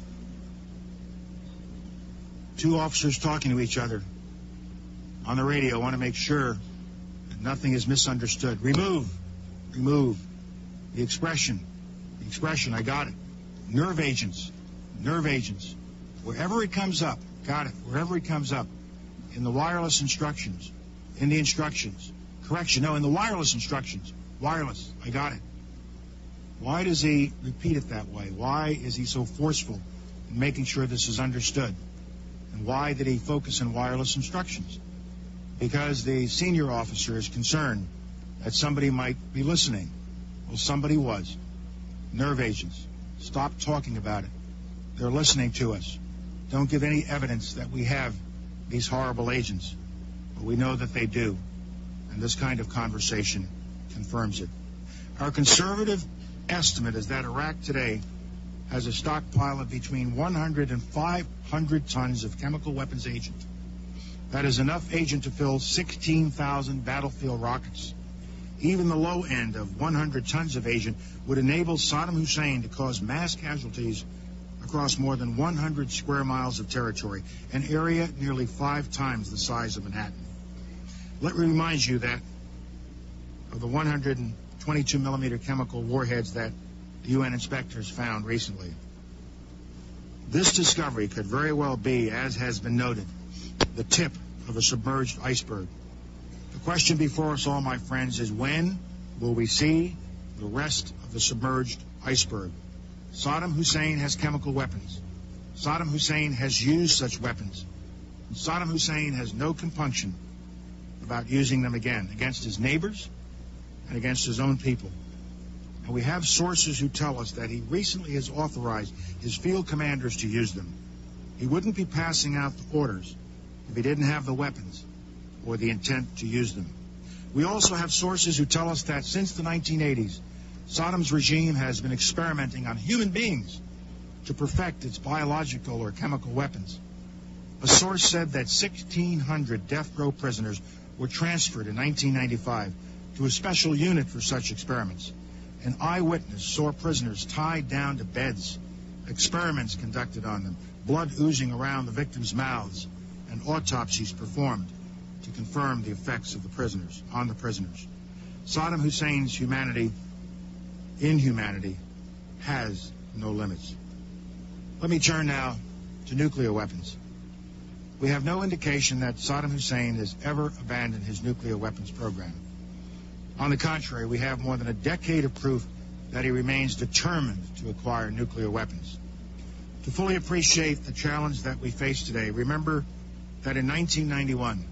Two officers talking to each other on the radio want to make sure that nothing is misunderstood. Remove the expression, I got it. Nerve agents, wherever it comes up, got it, wherever it comes up, in the wireless instructions, in the instructions, correction, no, in the wireless instructions, wireless, I got it. Why does he repeat it that way? Why is he so forceful in making sure this is understood? And why did he focus on wireless instructions? Because the senior officer is concerned that somebody might be listening. Well, somebody was. Nerve agents. Stop talking about it. They're listening to us. Don't give any evidence that we have these horrible agents. But we know that they do. And this kind of conversation confirms it. Our conservative estimate is that Iraq today has a stockpile of between 100 and 500 tons of chemical weapons agent. That is enough agent to fill 16,000 battlefield rockets. Even the low end of 100 tons of agent would enable Saddam Hussein to cause mass casualties across more than 100 square miles of territory, an area nearly 5 times the size of Manhattan. Let me remind you that of the 122 millimeter chemical warheads that the UN inspectors found recently, this discovery could very well be, as has been noted, the tip of a submerged iceberg. The question before us all, my friends, is when will we see the rest of the submerged iceberg? Saddam Hussein has chemical weapons. Saddam Hussein has used such weapons. And Saddam Hussein has no compunction about using them again against his neighbors and against his own people. And we have sources who tell us that he recently has authorized his field commanders to use them. He wouldn't be passing out the orders if he didn't have the weapons or the intent to use them. We also have sources who tell us that since the 1980s, Saddam's regime has been experimenting on human beings to perfect its biological or chemical weapons. A source said that 1,600 death row prisoners were transferred in 1995 to a special unit for such experiments. An eyewitness saw prisoners tied down to beds, experiments conducted on them, blood oozing around the victims' mouths, and autopsies performed to confirm the effects of the prisoners on the prisoners. Saddam Hussein's inhumanity has no limits. Let me turn now to nuclear weapons. We have no indication that Saddam Hussein has ever abandoned his nuclear weapons program. On the contrary, we have more than a decade of proof that he remains determined to acquire nuclear weapons. To fully appreciate the challenge that we face today, remember that in 1991,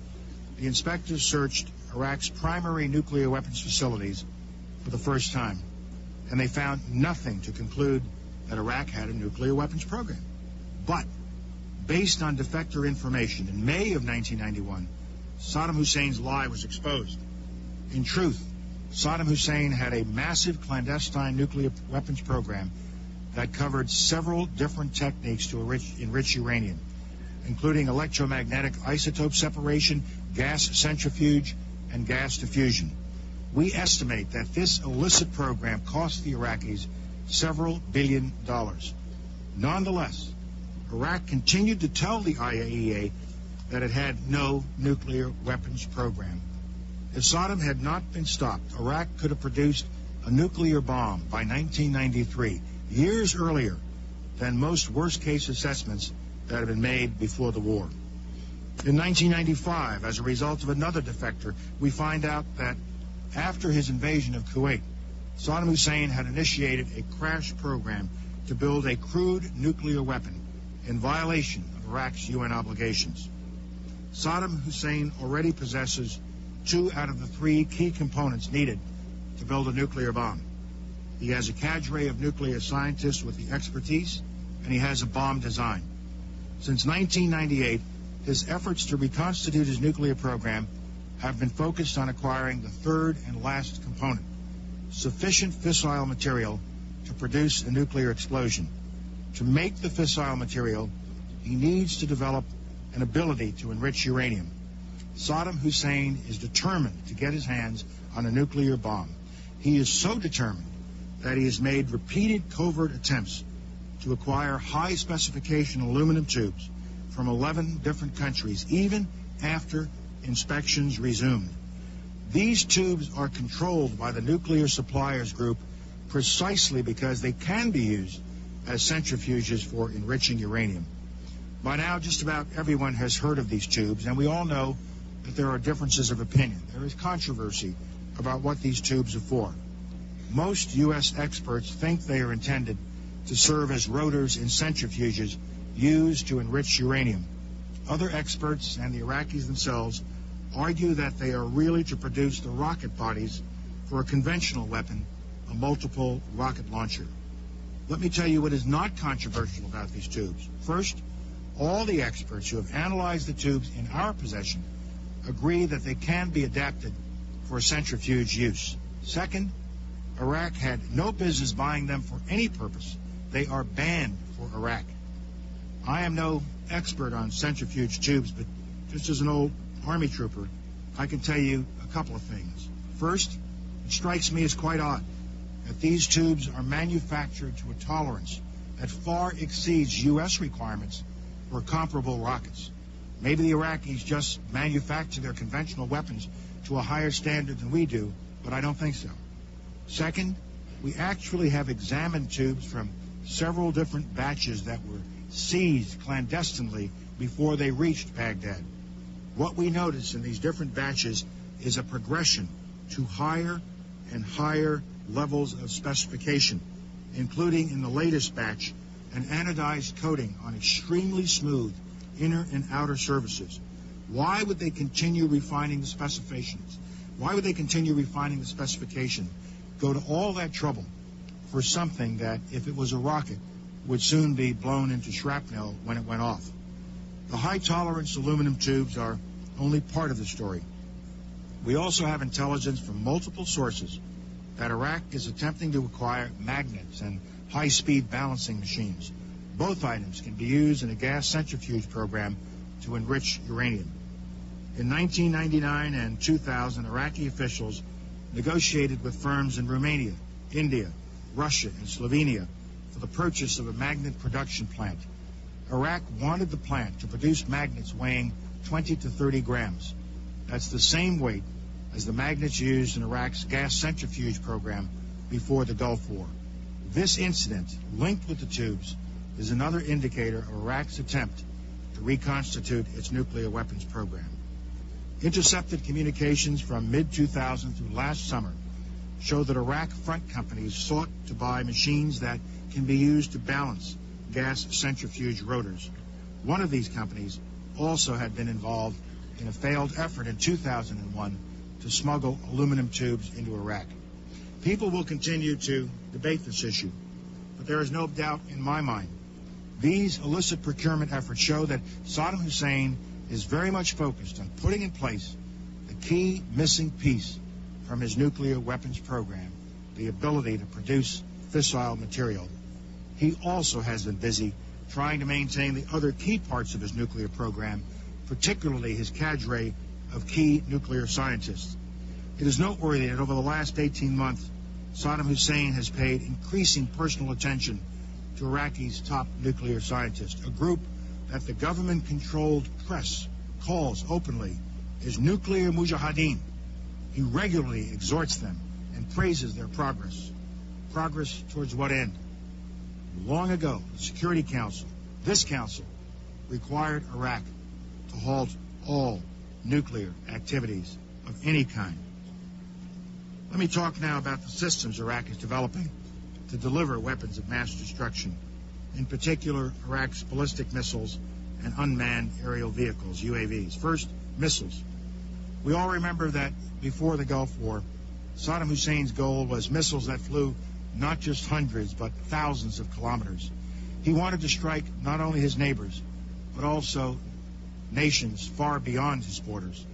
the inspectors searched Iraq's primary nuclear weapons facilities for the first time, and they found nothing to conclude that Iraq had a nuclear weapons program. But, based on defector information, in May of 1991, Saddam Hussein's lie was exposed. In truth, Saddam Hussein had a massive clandestine nuclear weapons program that covered several different techniques to enrich uranium, including electromagnetic isotope separation, gas centrifuge, and gas diffusion. We estimate that this illicit program cost the Iraqis several $billions. Nonetheless, Iraq continued to tell the IAEA that it had no nuclear weapons program. If Saddam had not been stopped, Iraq could have produced a nuclear bomb by 1993, years earlier than most worst-case assessments that had been made before the war. In 1995, as a result of another defector, we find out that after his invasion of Kuwait, Saddam Hussein had initiated a crash program to build a crude nuclear weapon in violation of Iraq's UN obligations. Saddam Hussein already possesses 2 out of the 3 key components needed to build a nuclear bomb. He has a cadre of nuclear scientists with the expertise, and he has a bomb design. Since 1998, his efforts to reconstitute his nuclear program have been focused on acquiring the third and last component, sufficient fissile material to produce a nuclear explosion. To make the fissile material, he needs to develop an ability to enrich uranium. Saddam Hussein is determined to get his hands on a nuclear bomb. He is so determined that he has made repeated covert attempts to acquire high-specification aluminum tubes from 11 different countries, even after inspections resumed. These tubes are controlled by the Nuclear Suppliers Group precisely because they can be used as centrifuges for enriching uranium. By now, just about everyone has heard of these tubes, and we all know that there are differences of opinion. There is controversy about what these tubes are for. Most U.S. experts think they are intended to serve as rotors in centrifuges used to enrich uranium. Other experts and the Iraqis themselves argue that they are really to produce the rocket bodies for a conventional weapon, a multiple rocket launcher. Let me tell you what is not controversial about these tubes. First, all the experts who have analyzed the tubes in our possession agree that they can be adapted for centrifuge use. Second, Iraq had no business buying them for any purpose. They are banned for Iraq. I am no expert on centrifuge tubes, but just as an old Army trooper, I can tell you a couple of things. First, it strikes me as quite odd that these tubes are manufactured to a tolerance that far exceeds U.S. requirements for comparable rockets. Maybe the Iraqis just manufacture their conventional weapons to a higher standard than we do, but I don't think so. Second, we actually have examined tubes from several different batches that were seized clandestinely before they reached Baghdad. What we notice in these different batches is a progression to higher and higher levels of specification, including in the latest batch, an anodized coating on extremely smooth inner and outer surfaces. Why would they continue refining the specifications? Why would they continue refining the specification? Go to all that trouble for something that, if it was a rocket, would soon be blown into shrapnel when it went off. The high-tolerance aluminum tubes are only part of the story. We also have intelligence from multiple sources that Iraq is attempting to acquire magnets and high-speed balancing machines. Both items can be used in a gas centrifuge program to enrich uranium. In 1999 and 2000, Iraqi officials negotiated with firms in Romania, India, Russia, and Slovenia for the purchase of a magnet production plant. Iraq wanted the plant to produce magnets weighing 20 to 30 grams. That's the same weight as the magnets used in Iraq's gas centrifuge program before the Gulf War. This incident, linked with the tubes, is another indicator of Iraq's attempt to reconstitute its nuclear weapons program. Intercepted communications from mid-2000 through last summer show that Iraq front companies sought to buy machines that can be used to balance gas centrifuge rotors. One of these companies also had been involved in a failed effort in 2001 to smuggle aluminum tubes into Iraq. People will continue to debate this issue, but there is no doubt in my mind these illicit procurement efforts show that Saddam Hussein is very much focused on putting in place the key missing piece from his nuclear weapons program, the ability to produce fissile material. He also has been busy trying to maintain the other key parts of his nuclear program, particularly his cadre of key nuclear scientists. It is noteworthy that over the last 18 months, Saddam Hussein has paid increasing personal attention to Iraqi's top nuclear scientists, a group that the government-controlled press calls openly his nuclear mujahideen. He regularly exhorts them and praises their progress. Progress towards what end? Long ago, the Security Council, this council, required Iraq to halt all nuclear activities of any kind. Let me talk now about the systems Iraq is developing to deliver weapons of mass destruction, in particular Iraq's ballistic missiles and unmanned aerial vehicles, UAVs. First, missiles. We all remember that before the Gulf War, Saddam Hussein's goal was missiles that flew not just hundreds, but thousands of kilometers. He wanted to strike not only his neighbors, but also nations far beyond his borders.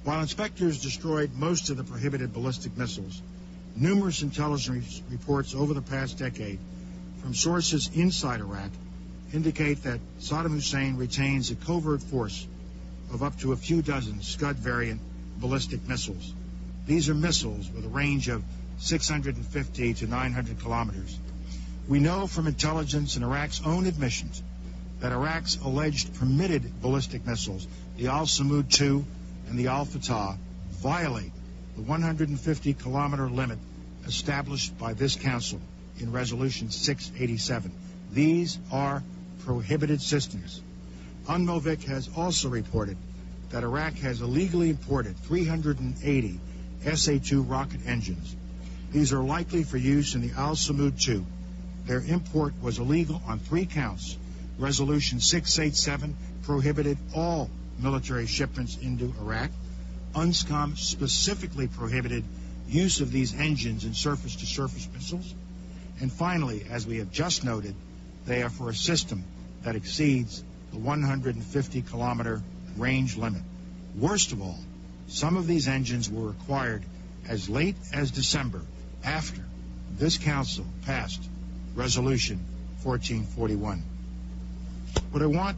While inspectors destroyed most of the prohibited ballistic missiles, numerous intelligence reports over the past decade from sources inside Iraq indicate that Saddam Hussein retains a covert force of up to a few dozen Scud variant ballistic missiles. These are missiles with a range of 650 to 900 kilometers. We know from intelligence and Iraq's own admissions that Iraq's alleged permitted ballistic missiles, the Al-Samud II and the Al-Fatah, violate the 150-kilometer limit established by this council in Resolution 687. These are prohibited systems. UNMOVIC has also reported that Iraq has illegally imported 380 SA-2 rocket engines. These are likely for use in the Al-Samud II. Their import was illegal on 3 counts. Resolution 687 prohibited all military shipments into Iraq. UNSCOM specifically prohibited use of these engines in surface-to-surface missiles. And finally, as we have just noted, they are for a system that exceeds the 150-kilometer range limit. Worst of all, some of these engines were acquired as late as December after this council passed Resolution 1441. What I want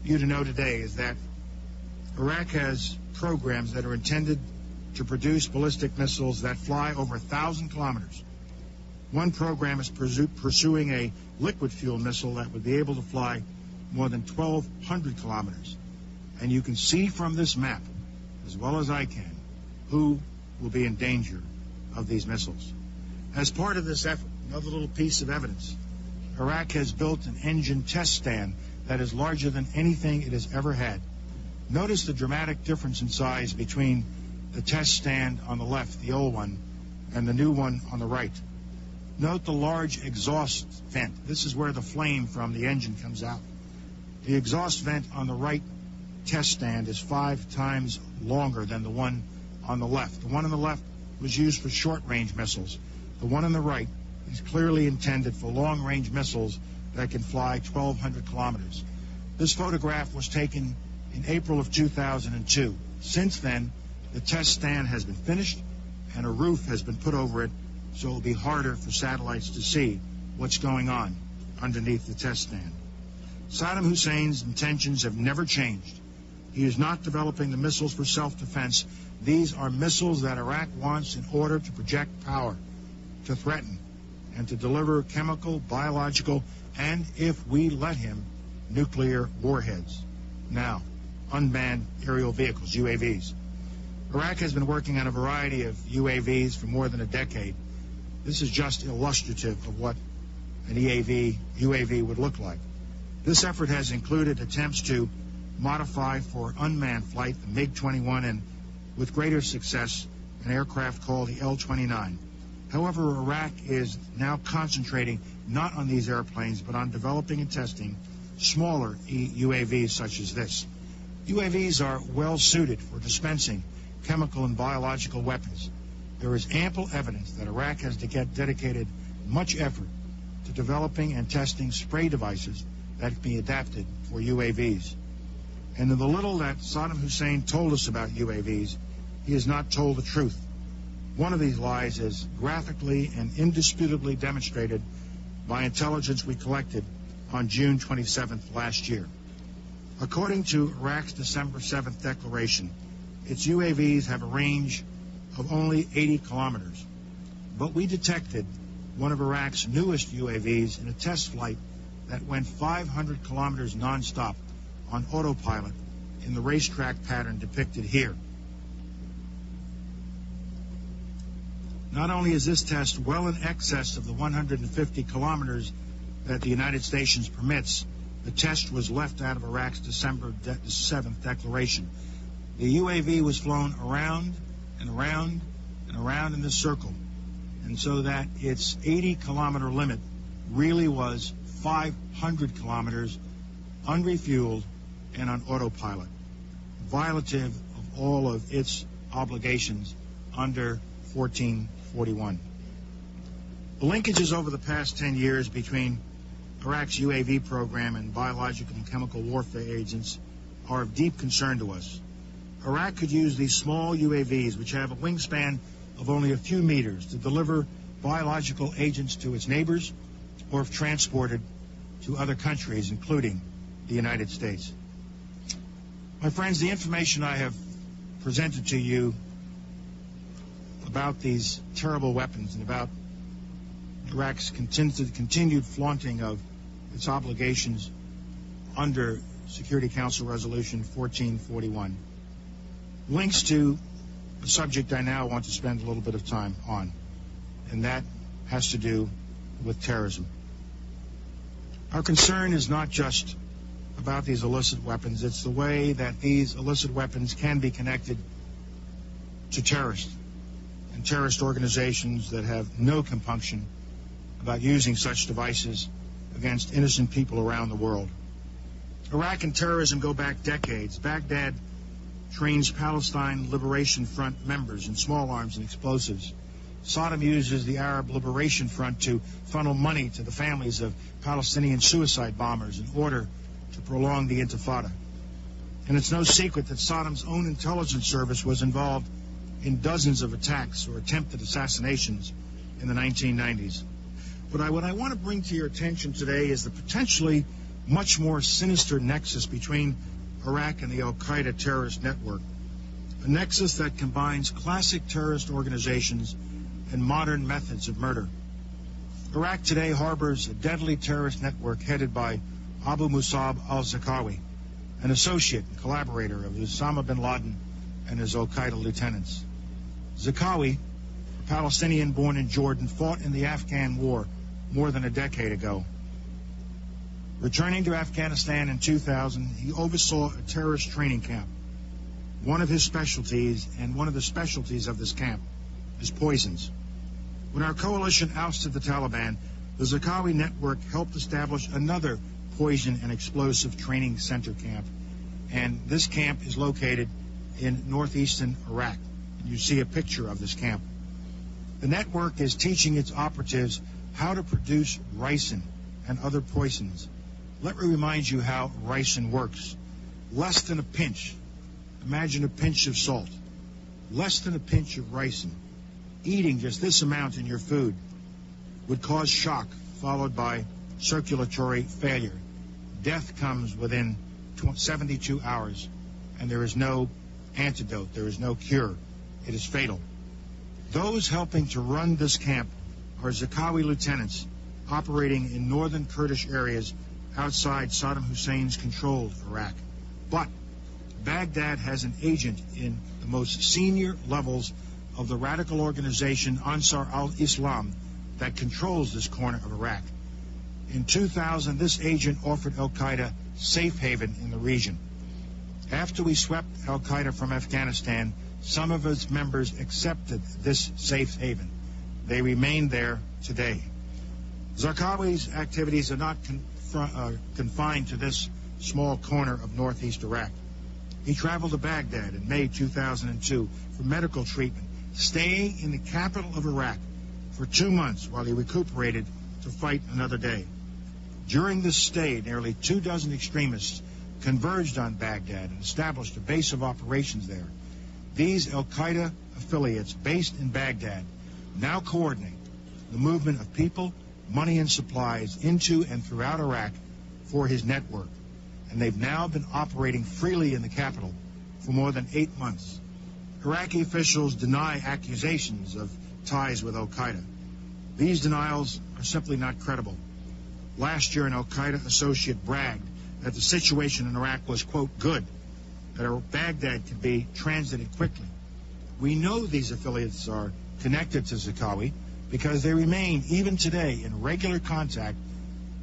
you to know today is that Iraq has programs that are intended to produce ballistic missiles that fly over 1,000 kilometers. One program is pursuing a liquid fuel missile that would be able to fly more than 1,200 kilometers. And you can see from this map, as well as I can, who will be in danger of these missiles. As part of this effort, another little piece of evidence, Iraq has built an engine test stand that is larger than anything it has ever had. Notice the dramatic difference in size between the test stand on the left, the old one, and the new one on the right. Note the large exhaust vent. This is where the flame from the engine comes out. The exhaust vent on the right test stand is 5 times longer than the one on the left. The one on the left was used for short-range missiles. The one on the right is clearly intended for long-range missiles that can fly 1,200 kilometers. This photograph was taken in April of 2002. Since then, the test stand has been finished and a roof has been put over it, so it will be harder for satellites to see what's going on underneath the test stand. Saddam Hussein's intentions have never changed. He is not developing the missiles for self-defense. These are missiles that Iraq wants in order to project power, to threaten, and to deliver chemical, biological, and, if we let him, nuclear warheads. Now, unmanned aerial vehicles, UAVs. Iraq has been working on a variety of UAVs for more than a decade. This is just illustrative of what an UAV would look like. This effort has included attempts to modify for unmanned flight the MiG-21 and, with greater success, an aircraft called the L-29. However, Iraq is now concentrating not on these airplanes, but on developing and testing smaller UAVs such as this. UAVs are well suited for dispensing chemical and biological weapons. There is ample evidence that Iraq has dedicated much effort to developing and testing spray devices that can be adapted for UAVs. And in the little that Saddam Hussein told us about UAVs, he has not told the truth. One of these lies is graphically and indisputably demonstrated by intelligence we collected on June 27th last year. According to Iraq's December 7th declaration, its UAVs have a range of only 80 kilometers. But we detected one of Iraq's newest UAVs in a test flight that went 500 kilometers nonstop on autopilot in the racetrack pattern depicted here. Not only is this test well in excess of the 150 kilometers that the United States permits, the test was left out of Iraq's December 7th declaration. The UAV was flown around and around and around in this circle, and so that its 80-kilometer limit really was 500 kilometers unrefueled and on autopilot, violative of all of its obligations under 1441. The linkages over the past 10 years between Iraq's UAV program and biological and chemical warfare agents are of deep concern to us. Iraq could use these small UAVs, which have a wingspan of only a few meters, to deliver biological agents to its neighbors or if transported to other countries, including the United States. My friends, the information I have presented to you about these terrible weapons and about Iraq's continued flaunting of its obligations under Security Council Resolution 1441 links to a subject I now want to spend a little bit of time on, and that has to do with terrorism. Our concern is not just about these illicit weapons, it's the way that these illicit weapons can be connected to terrorists and terrorist organizations that have no compunction about using such devices against innocent people around the world. Iraq and terrorism go back decades. Baghdad trains Palestine Liberation Front members in small arms and explosives. Saddam uses the Arab Liberation Front to funnel money to the families of Palestinian suicide bombers in order to prolong the Intifada. And it's no secret that Saddam's own intelligence service was involved in dozens of attacks or attempted assassinations in the 1990s. But what I want to bring to your attention today is the potentially much more sinister nexus between Iraq and the al-Qaeda terrorist network, a nexus that combines classic terrorist organizations and modern methods of murder. Iraq today harbors a deadly terrorist network headed by Abu Musab al-Zarqawi, an associate and collaborator of Osama bin Laden and his al-Qaeda lieutenants. Zarqawi, a Palestinian born in Jordan, fought in the Afghan war more than a decade ago. Returning to Afghanistan in 2000, he oversaw a terrorist training camp. One of his specialties, and one of the specialties of this camp, is poisons. When our coalition ousted the Taliban, the Zarqawi network helped establish another poison and explosive training center camp, and this camp is located in northeastern Iraq. And you see a picture of this camp. The network is teaching its operatives how to produce ricin and other poisons. Let me remind you how ricin works. Less than a pinch. Imagine a pinch of salt. Less than a pinch of ricin. Eating just this amount in your food would cause shock, followed by circulatory failure. Death comes within 72 hours, and there is no antidote. There is no cure. It is fatal. Those helping to run this camp are Zarqawi lieutenants operating in northern Kurdish areas outside Saddam Hussein's controlled Iraq. But Baghdad has an agent in the most senior levels of the radical organization Ansar al-Islam that controls this corner of Iraq. In 2000, this agent offered al-Qaeda safe haven in the region. After we swept al-Qaeda from Afghanistan, some of its members accepted this safe haven. They remain there today. Zarqawi's activities are not confined to this small corner of northeast Iraq. He traveled to Baghdad in May 2002 for medical treatment, staying in the capital of Iraq for 2 months while he recuperated to fight another day. During this stay, nearly 24 extremists converged on Baghdad and established a base of operations there. These al-Qaeda affiliates based in Baghdad now coordinate the movement of people, money, and supplies into and throughout Iraq for his network. And they've now been operating freely in the capital for more than 8 months. Iraqi officials deny accusations of ties with al-Qaeda. These denials are simply not credible. Last year, an al-Qaeda associate bragged that the situation in Iraq was, quote, good, that Baghdad could be transited quickly. We know these affiliates are connected to Zarqawi because they remain, even today, in regular contact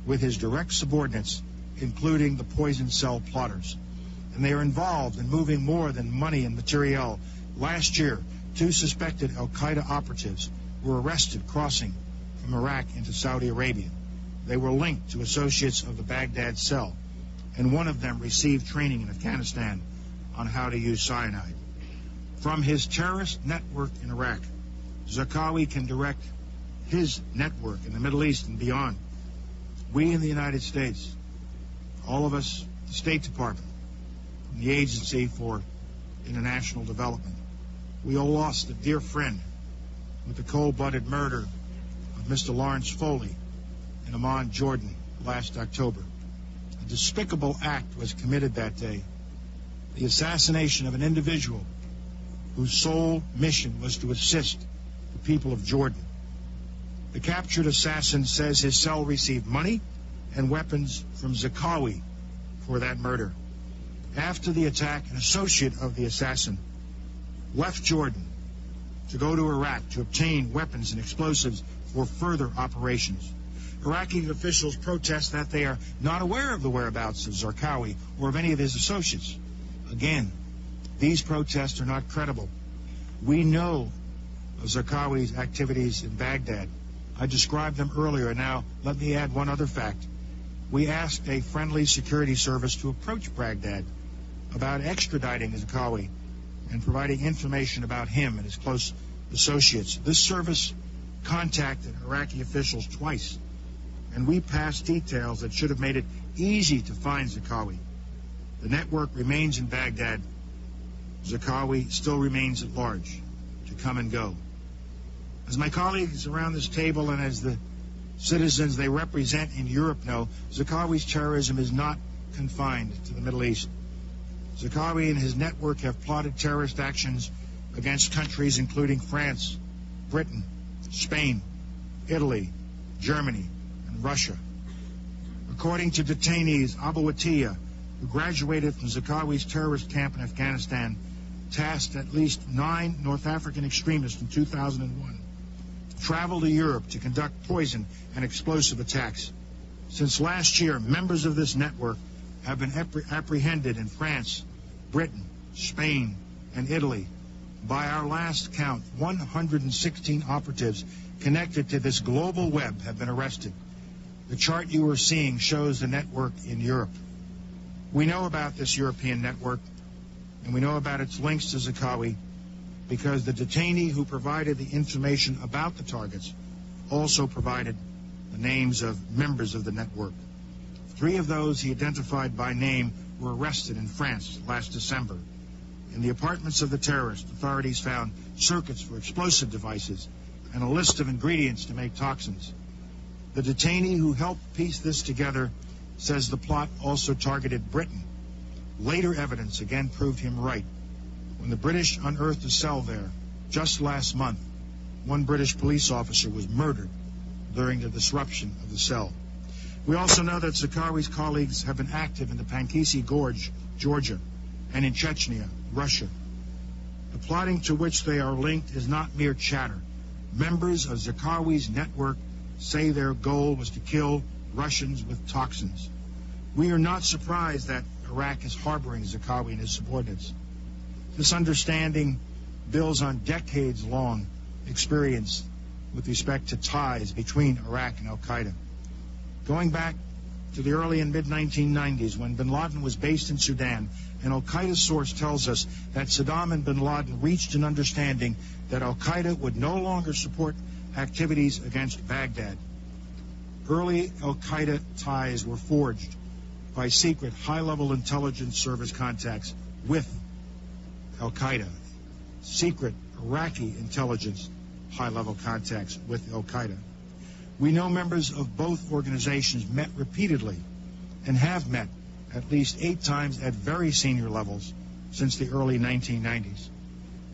with his direct subordinates, including the poison cell plotters. And they are involved in moving more than money and materiel. Last year, 2 suspected al-Qaeda operatives were arrested crossing from Iraq into Saudi Arabia. They were linked to associates of the Baghdad cell, and one of them received training in Afghanistan on how to use cyanide. From his terrorist network in Iraq, Zarqawi can direct his network in the Middle East and beyond. We in the United States, all of us, the State Department, and the Agency for International Development, we all lost a dear friend with the cold-blooded murder of Mr. Lawrence Foley in Amman, Jordan, last October. A despicable act was committed that day, the assassination of an individual whose sole mission was to assist the people of Jordan. The captured assassin says his cell received money and weapons from Zarqawi for that murder. After the attack, an associate of the assassin left Jordan to go to Iraq to obtain weapons and explosives for further operations. Iraqi officials protest that they are not aware of the whereabouts of Zarqawi or of any of his associates. Again, these protests are not credible. We know of Zarqawi's activities in Baghdad. I described them earlier. Now, let me add one other fact. We asked a friendly security service to approach Baghdad about extraditing Zarqawi and providing information about him and his close associates. This service contacted Iraqi officials twice, and we passed details that should have made it easy to find Zarqawi. The network remains in Baghdad. Zarqawi still remains at large to come and go. As my colleagues around this table and as the citizens they represent in Europe know, Zarqawi's terrorism is not confined to the Middle East. Zarqawi and his network have plotted terrorist actions against countries including France, Britain, Spain, Italy, Germany, and Russia. According to detainees, Abu Atiyah, who graduated from Zarqawi's terrorist camp in Afghanistan, tasked at least 9 North African extremists in 2001 to travel to Europe to conduct poison and explosive attacks. Since last year, members of this network have been apprehended in France, Britain, Spain, and Italy. By our last count, 116 operatives connected to this global web have been arrested. The chart you are seeing shows the network in Europe. We know about this European network, and we know about its links to Zarqawi because the detainee who provided the information about the targets also provided the names of members of the network. 3 of those he identified by name were arrested in France last December. In the apartments of the terrorists, authorities found circuits for explosive devices and a list of ingredients to make toxins. The detainee who helped piece this together says the plot also targeted Britain. Later evidence again proved him right. When the British unearthed a cell there just last month, 1 British police officer was murdered during the disruption of the cell. We also know that Zarqawi's colleagues have been active in the Pankisi Gorge, Georgia, and in Chechnya, Russia. The plotting to which they are linked is not mere chatter. Members of Zarqawi's network say their goal was to kill Russians with toxins. We are not surprised that Iraq is harboring Zarqawi and his subordinates. This understanding builds on decades-long experience with respect to ties between Iraq and al-Qaeda. Going back to the early and mid-1990s, when bin Laden was based in Sudan, an al-Qaeda source tells us that Saddam and bin Laden reached an understanding that al-Qaeda would no longer support activities against Baghdad. Early al-Qaeda ties were forged by secret high-level intelligence service contacts with al-Qaeda, secret Iraqi intelligence high-level contacts with al-Qaeda. We know members of both organizations met repeatedly and have met at least 8 times at very senior levels since the early 1990s.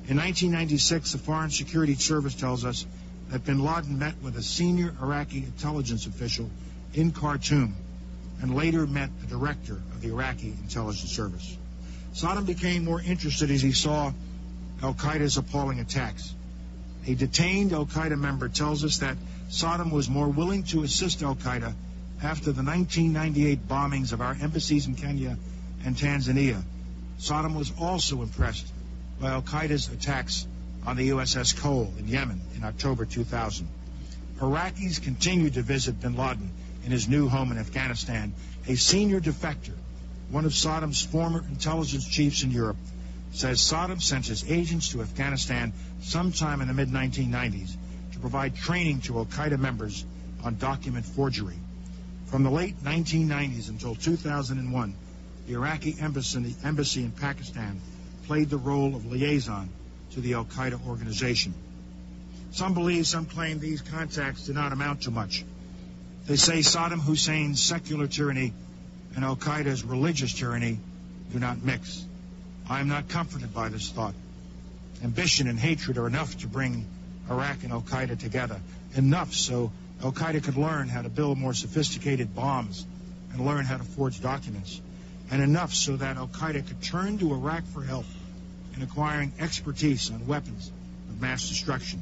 In 1996, the Foreign Security Service tells us that bin Laden met with a senior Iraqi intelligence official in Khartoum and later met the director of the Iraqi intelligence service. Saddam became more interested as he saw al-Qaeda's appalling attacks. A detained al-Qaeda member tells us that Saddam was more willing to assist al-Qaeda after the 1998 bombings of our embassies in Kenya and Tanzania. Saddam was also impressed by al-Qaeda's attacks on the USS Cole in Yemen in October 2000. Iraqis continued to visit bin Laden in his new home in Afghanistan. A senior defector, one of Saddam's former intelligence chiefs in Europe, says Saddam sent his agents to Afghanistan sometime in the mid-1990s to provide training to al-Qaeda members on document forgery. From the late 1990s until 2001, the Iraqi embassy in Pakistan played the role of liaison to the al-Qaeda organization. Some believe, some claim these contacts do not amount to much. They say Saddam Hussein's secular tyranny and al-Qaeda's religious tyranny do not mix. I am not comforted by this thought. Ambition and hatred are enough to bring Iraq and al-Qaeda together, enough so al-Qaeda could learn how to build more sophisticated bombs and learn how to forge documents, and enough so that al-Qaeda could turn to Iraq for help in acquiring expertise on weapons of mass destruction.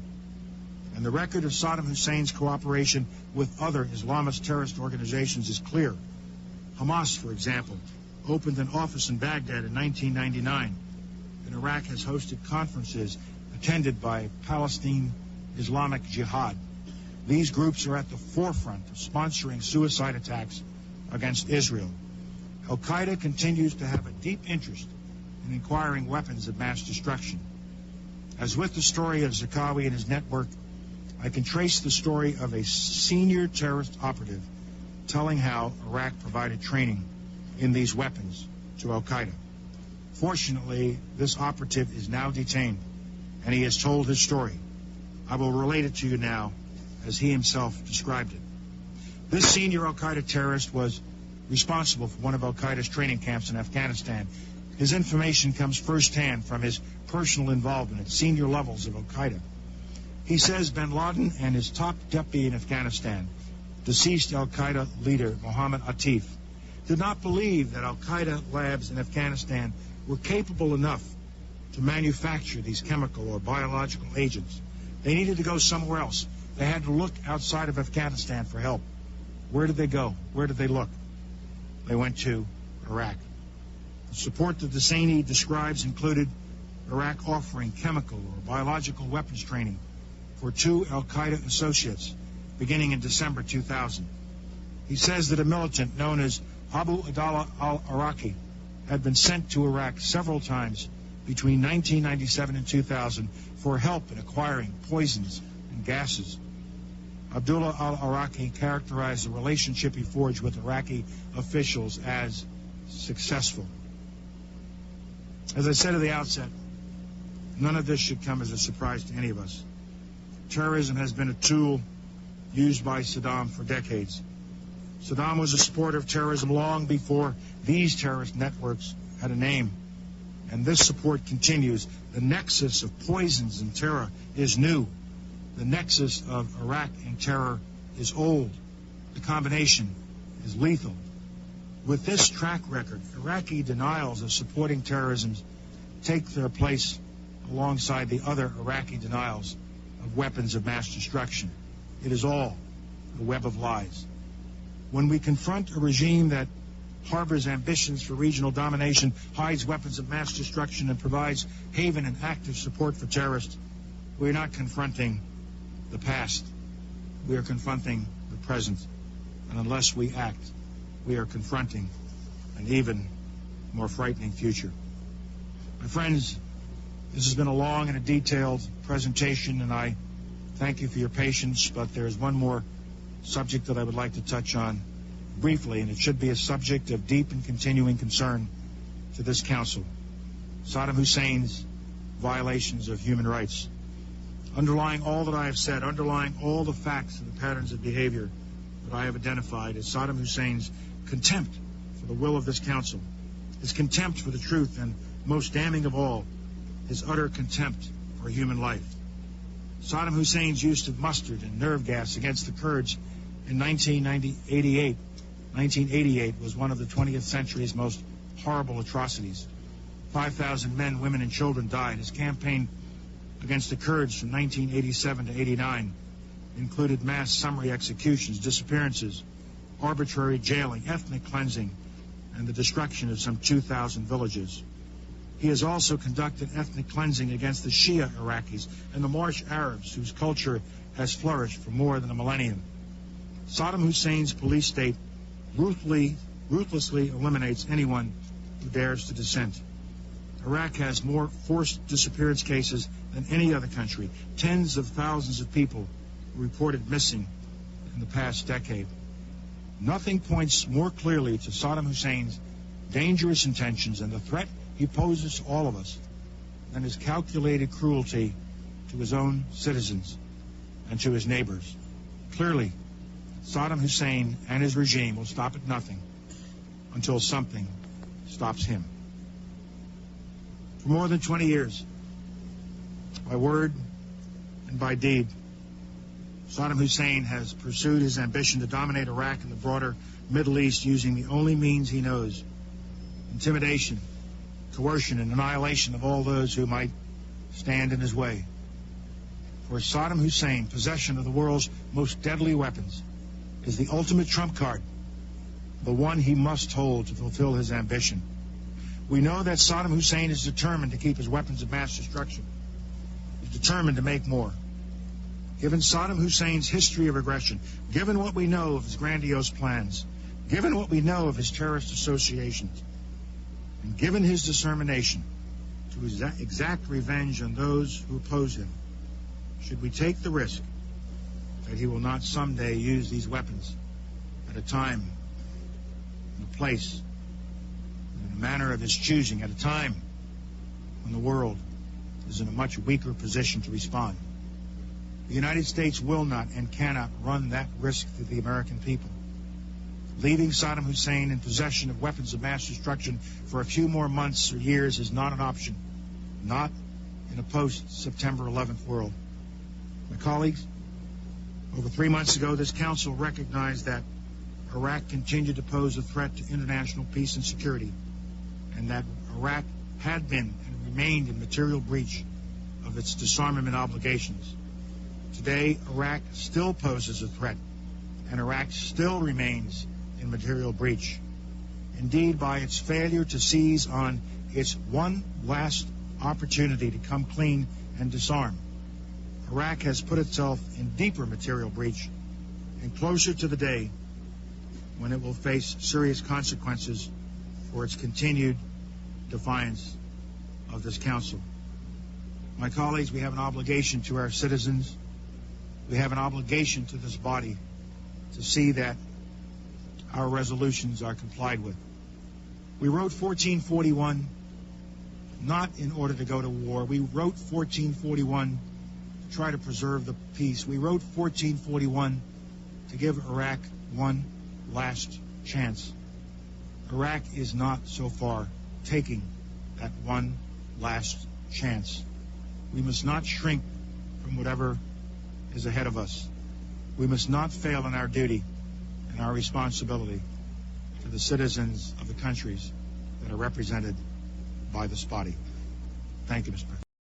And the record of Saddam Hussein's cooperation with other Islamist terrorist organizations is clear. Hamas, for example, opened an office in Baghdad in 1999, and Iraq has hosted conferences attended by Palestine Islamic Jihad. These groups are at the forefront of sponsoring suicide attacks against Israel. Al-Qaeda continues to have a deep interest in acquiring weapons of mass destruction. As with the story of Zarqawi and his network, I can trace the story of a senior terrorist operative telling how Iraq provided training in these weapons to al-Qaeda. Fortunately, this operative is now detained, and he has told his story. I will relate it to you now, as he himself described it. This senior al-Qaeda terrorist was responsible for one of al-Qaeda's training camps in Afghanistan, His information comes firsthand from his personal involvement at senior levels of al-Qaeda. He says bin Laden and his top deputy in Afghanistan, deceased al-Qaeda leader Mohammed Atif, did not believe that al-Qaeda labs in Afghanistan were capable enough to manufacture these chemical or biological agents. They needed to go somewhere else. They had to look outside of Afghanistan for help. Where did they go? Where did they look? They went to Iraq. The support that Husseini describes included Iraq offering chemical or biological weapons training for 2 al-Qaeda associates beginning in December 2000. He says that a militant known as Abu Abdallah al-Iraqi had been sent to Iraq several times between 1997 and 2000 for help in acquiring poisons and gases. Abdullah al-Iraqi characterized the relationship he forged with Iraqi officials as successful. As I said at the outset, none of this should come as a surprise to any of us. Terrorism has been a tool used by Saddam for decades. Saddam was a supporter of terrorism long before these terrorist networks had a name. And this support continues. The nexus of poisons and terror is new. The nexus of Iraq and terror is old. The combination is lethal. With this track record, Iraqi denials of supporting terrorism take their place alongside the other Iraqi denials of weapons of mass destruction. It is all a web of lies. When we confront a regime that harbors ambitions for regional domination, hides weapons of mass destruction, and provides haven and active support for terrorists, we're not confronting the past. We are confronting the present. And unless we act, we are confronting an even more frightening future. My friends, this has been a long and a detailed presentation, and I thank you for your patience, but there's one more subject that I would like to touch on briefly, and it should be a subject of deep and continuing concern to this Council. Saddam Hussein's violations of human rights. Underlying all that I have said, underlying all the facts and the patterns of behavior that I have identified, is Saddam Hussein's contempt for the will of this Council, his contempt for the truth, and most damning of all, his utter contempt for human life. Saddam Hussein's use of mustard and nerve gas against the Kurds in 1988 was one of the 20th century's most horrible atrocities. 5,000 men, women, and children died. His campaign against the Kurds from 1987 to 89 included mass summary executions, disappearances, arbitrary jailing, ethnic cleansing, and the destruction of some 2,000 villages. He has also conducted ethnic cleansing against the Shia Iraqis and the Marsh Arabs, whose culture has flourished for more than a millennium. Saddam Hussein's police state ruthlessly eliminates anyone who dares to dissent. Iraq has more forced disappearance cases than any other country. Tens of thousands of people were reported missing in the past decade. Nothing points more clearly to Saddam Hussein's dangerous intentions and the threat he poses to all of us than his calculated cruelty to his own citizens and to his neighbors. Clearly, Saddam Hussein and his regime will stop at nothing until something stops him. For more than 20 years, by word and by deed, Saddam Hussein has pursued his ambition to dominate Iraq and the broader Middle East using the only means he knows: intimidation, coercion, and annihilation of all those who might stand in his way. For Saddam Hussein, possession of the world's most deadly weapons is the ultimate trump card, the one he must hold to fulfill his ambition. We know that Saddam Hussein is determined to keep his weapons of mass destruction. He's determined to make more. Given Saddam Hussein's history of aggression, given what we know of his grandiose plans, given what we know of his terrorist associations, and given his determination to exact revenge on those who oppose him, should we take the risk that he will not someday use these weapons at a time, in a place, in a manner of his choosing, at a time when the world is in a much weaker position to respond? The United States will not and cannot run that risk to the American people. Leaving Saddam Hussein in possession of weapons of mass destruction for a few more months or years is not an option, not in a post-September 11th world. My colleagues, over 3 months ago, this Council recognized that Iraq continued to pose a threat to international peace and security, and that Iraq had been and remained in material breach of its disarmament obligations. Today, Iraq still poses a threat, and Iraq still remains in material breach. Indeed, by its failure to seize on its one last opportunity to come clean and disarm, Iraq has put itself in deeper material breach and closer to the day when it will face serious consequences for its continued defiance of this Council. My colleagues, we have an obligation to our citizens. We have an obligation to this body to see that our resolutions are complied with. We wrote 1441 not in order to go to war. We wrote 1441 to try to preserve the peace. We wrote 1441 to give Iraq one last chance. Iraq is not so far taking that one last chance. We must not shrink from whatever is ahead of us. We must not fail in our duty and our responsibility to the citizens of the countries that are represented by this body. Thank you, Mr. President.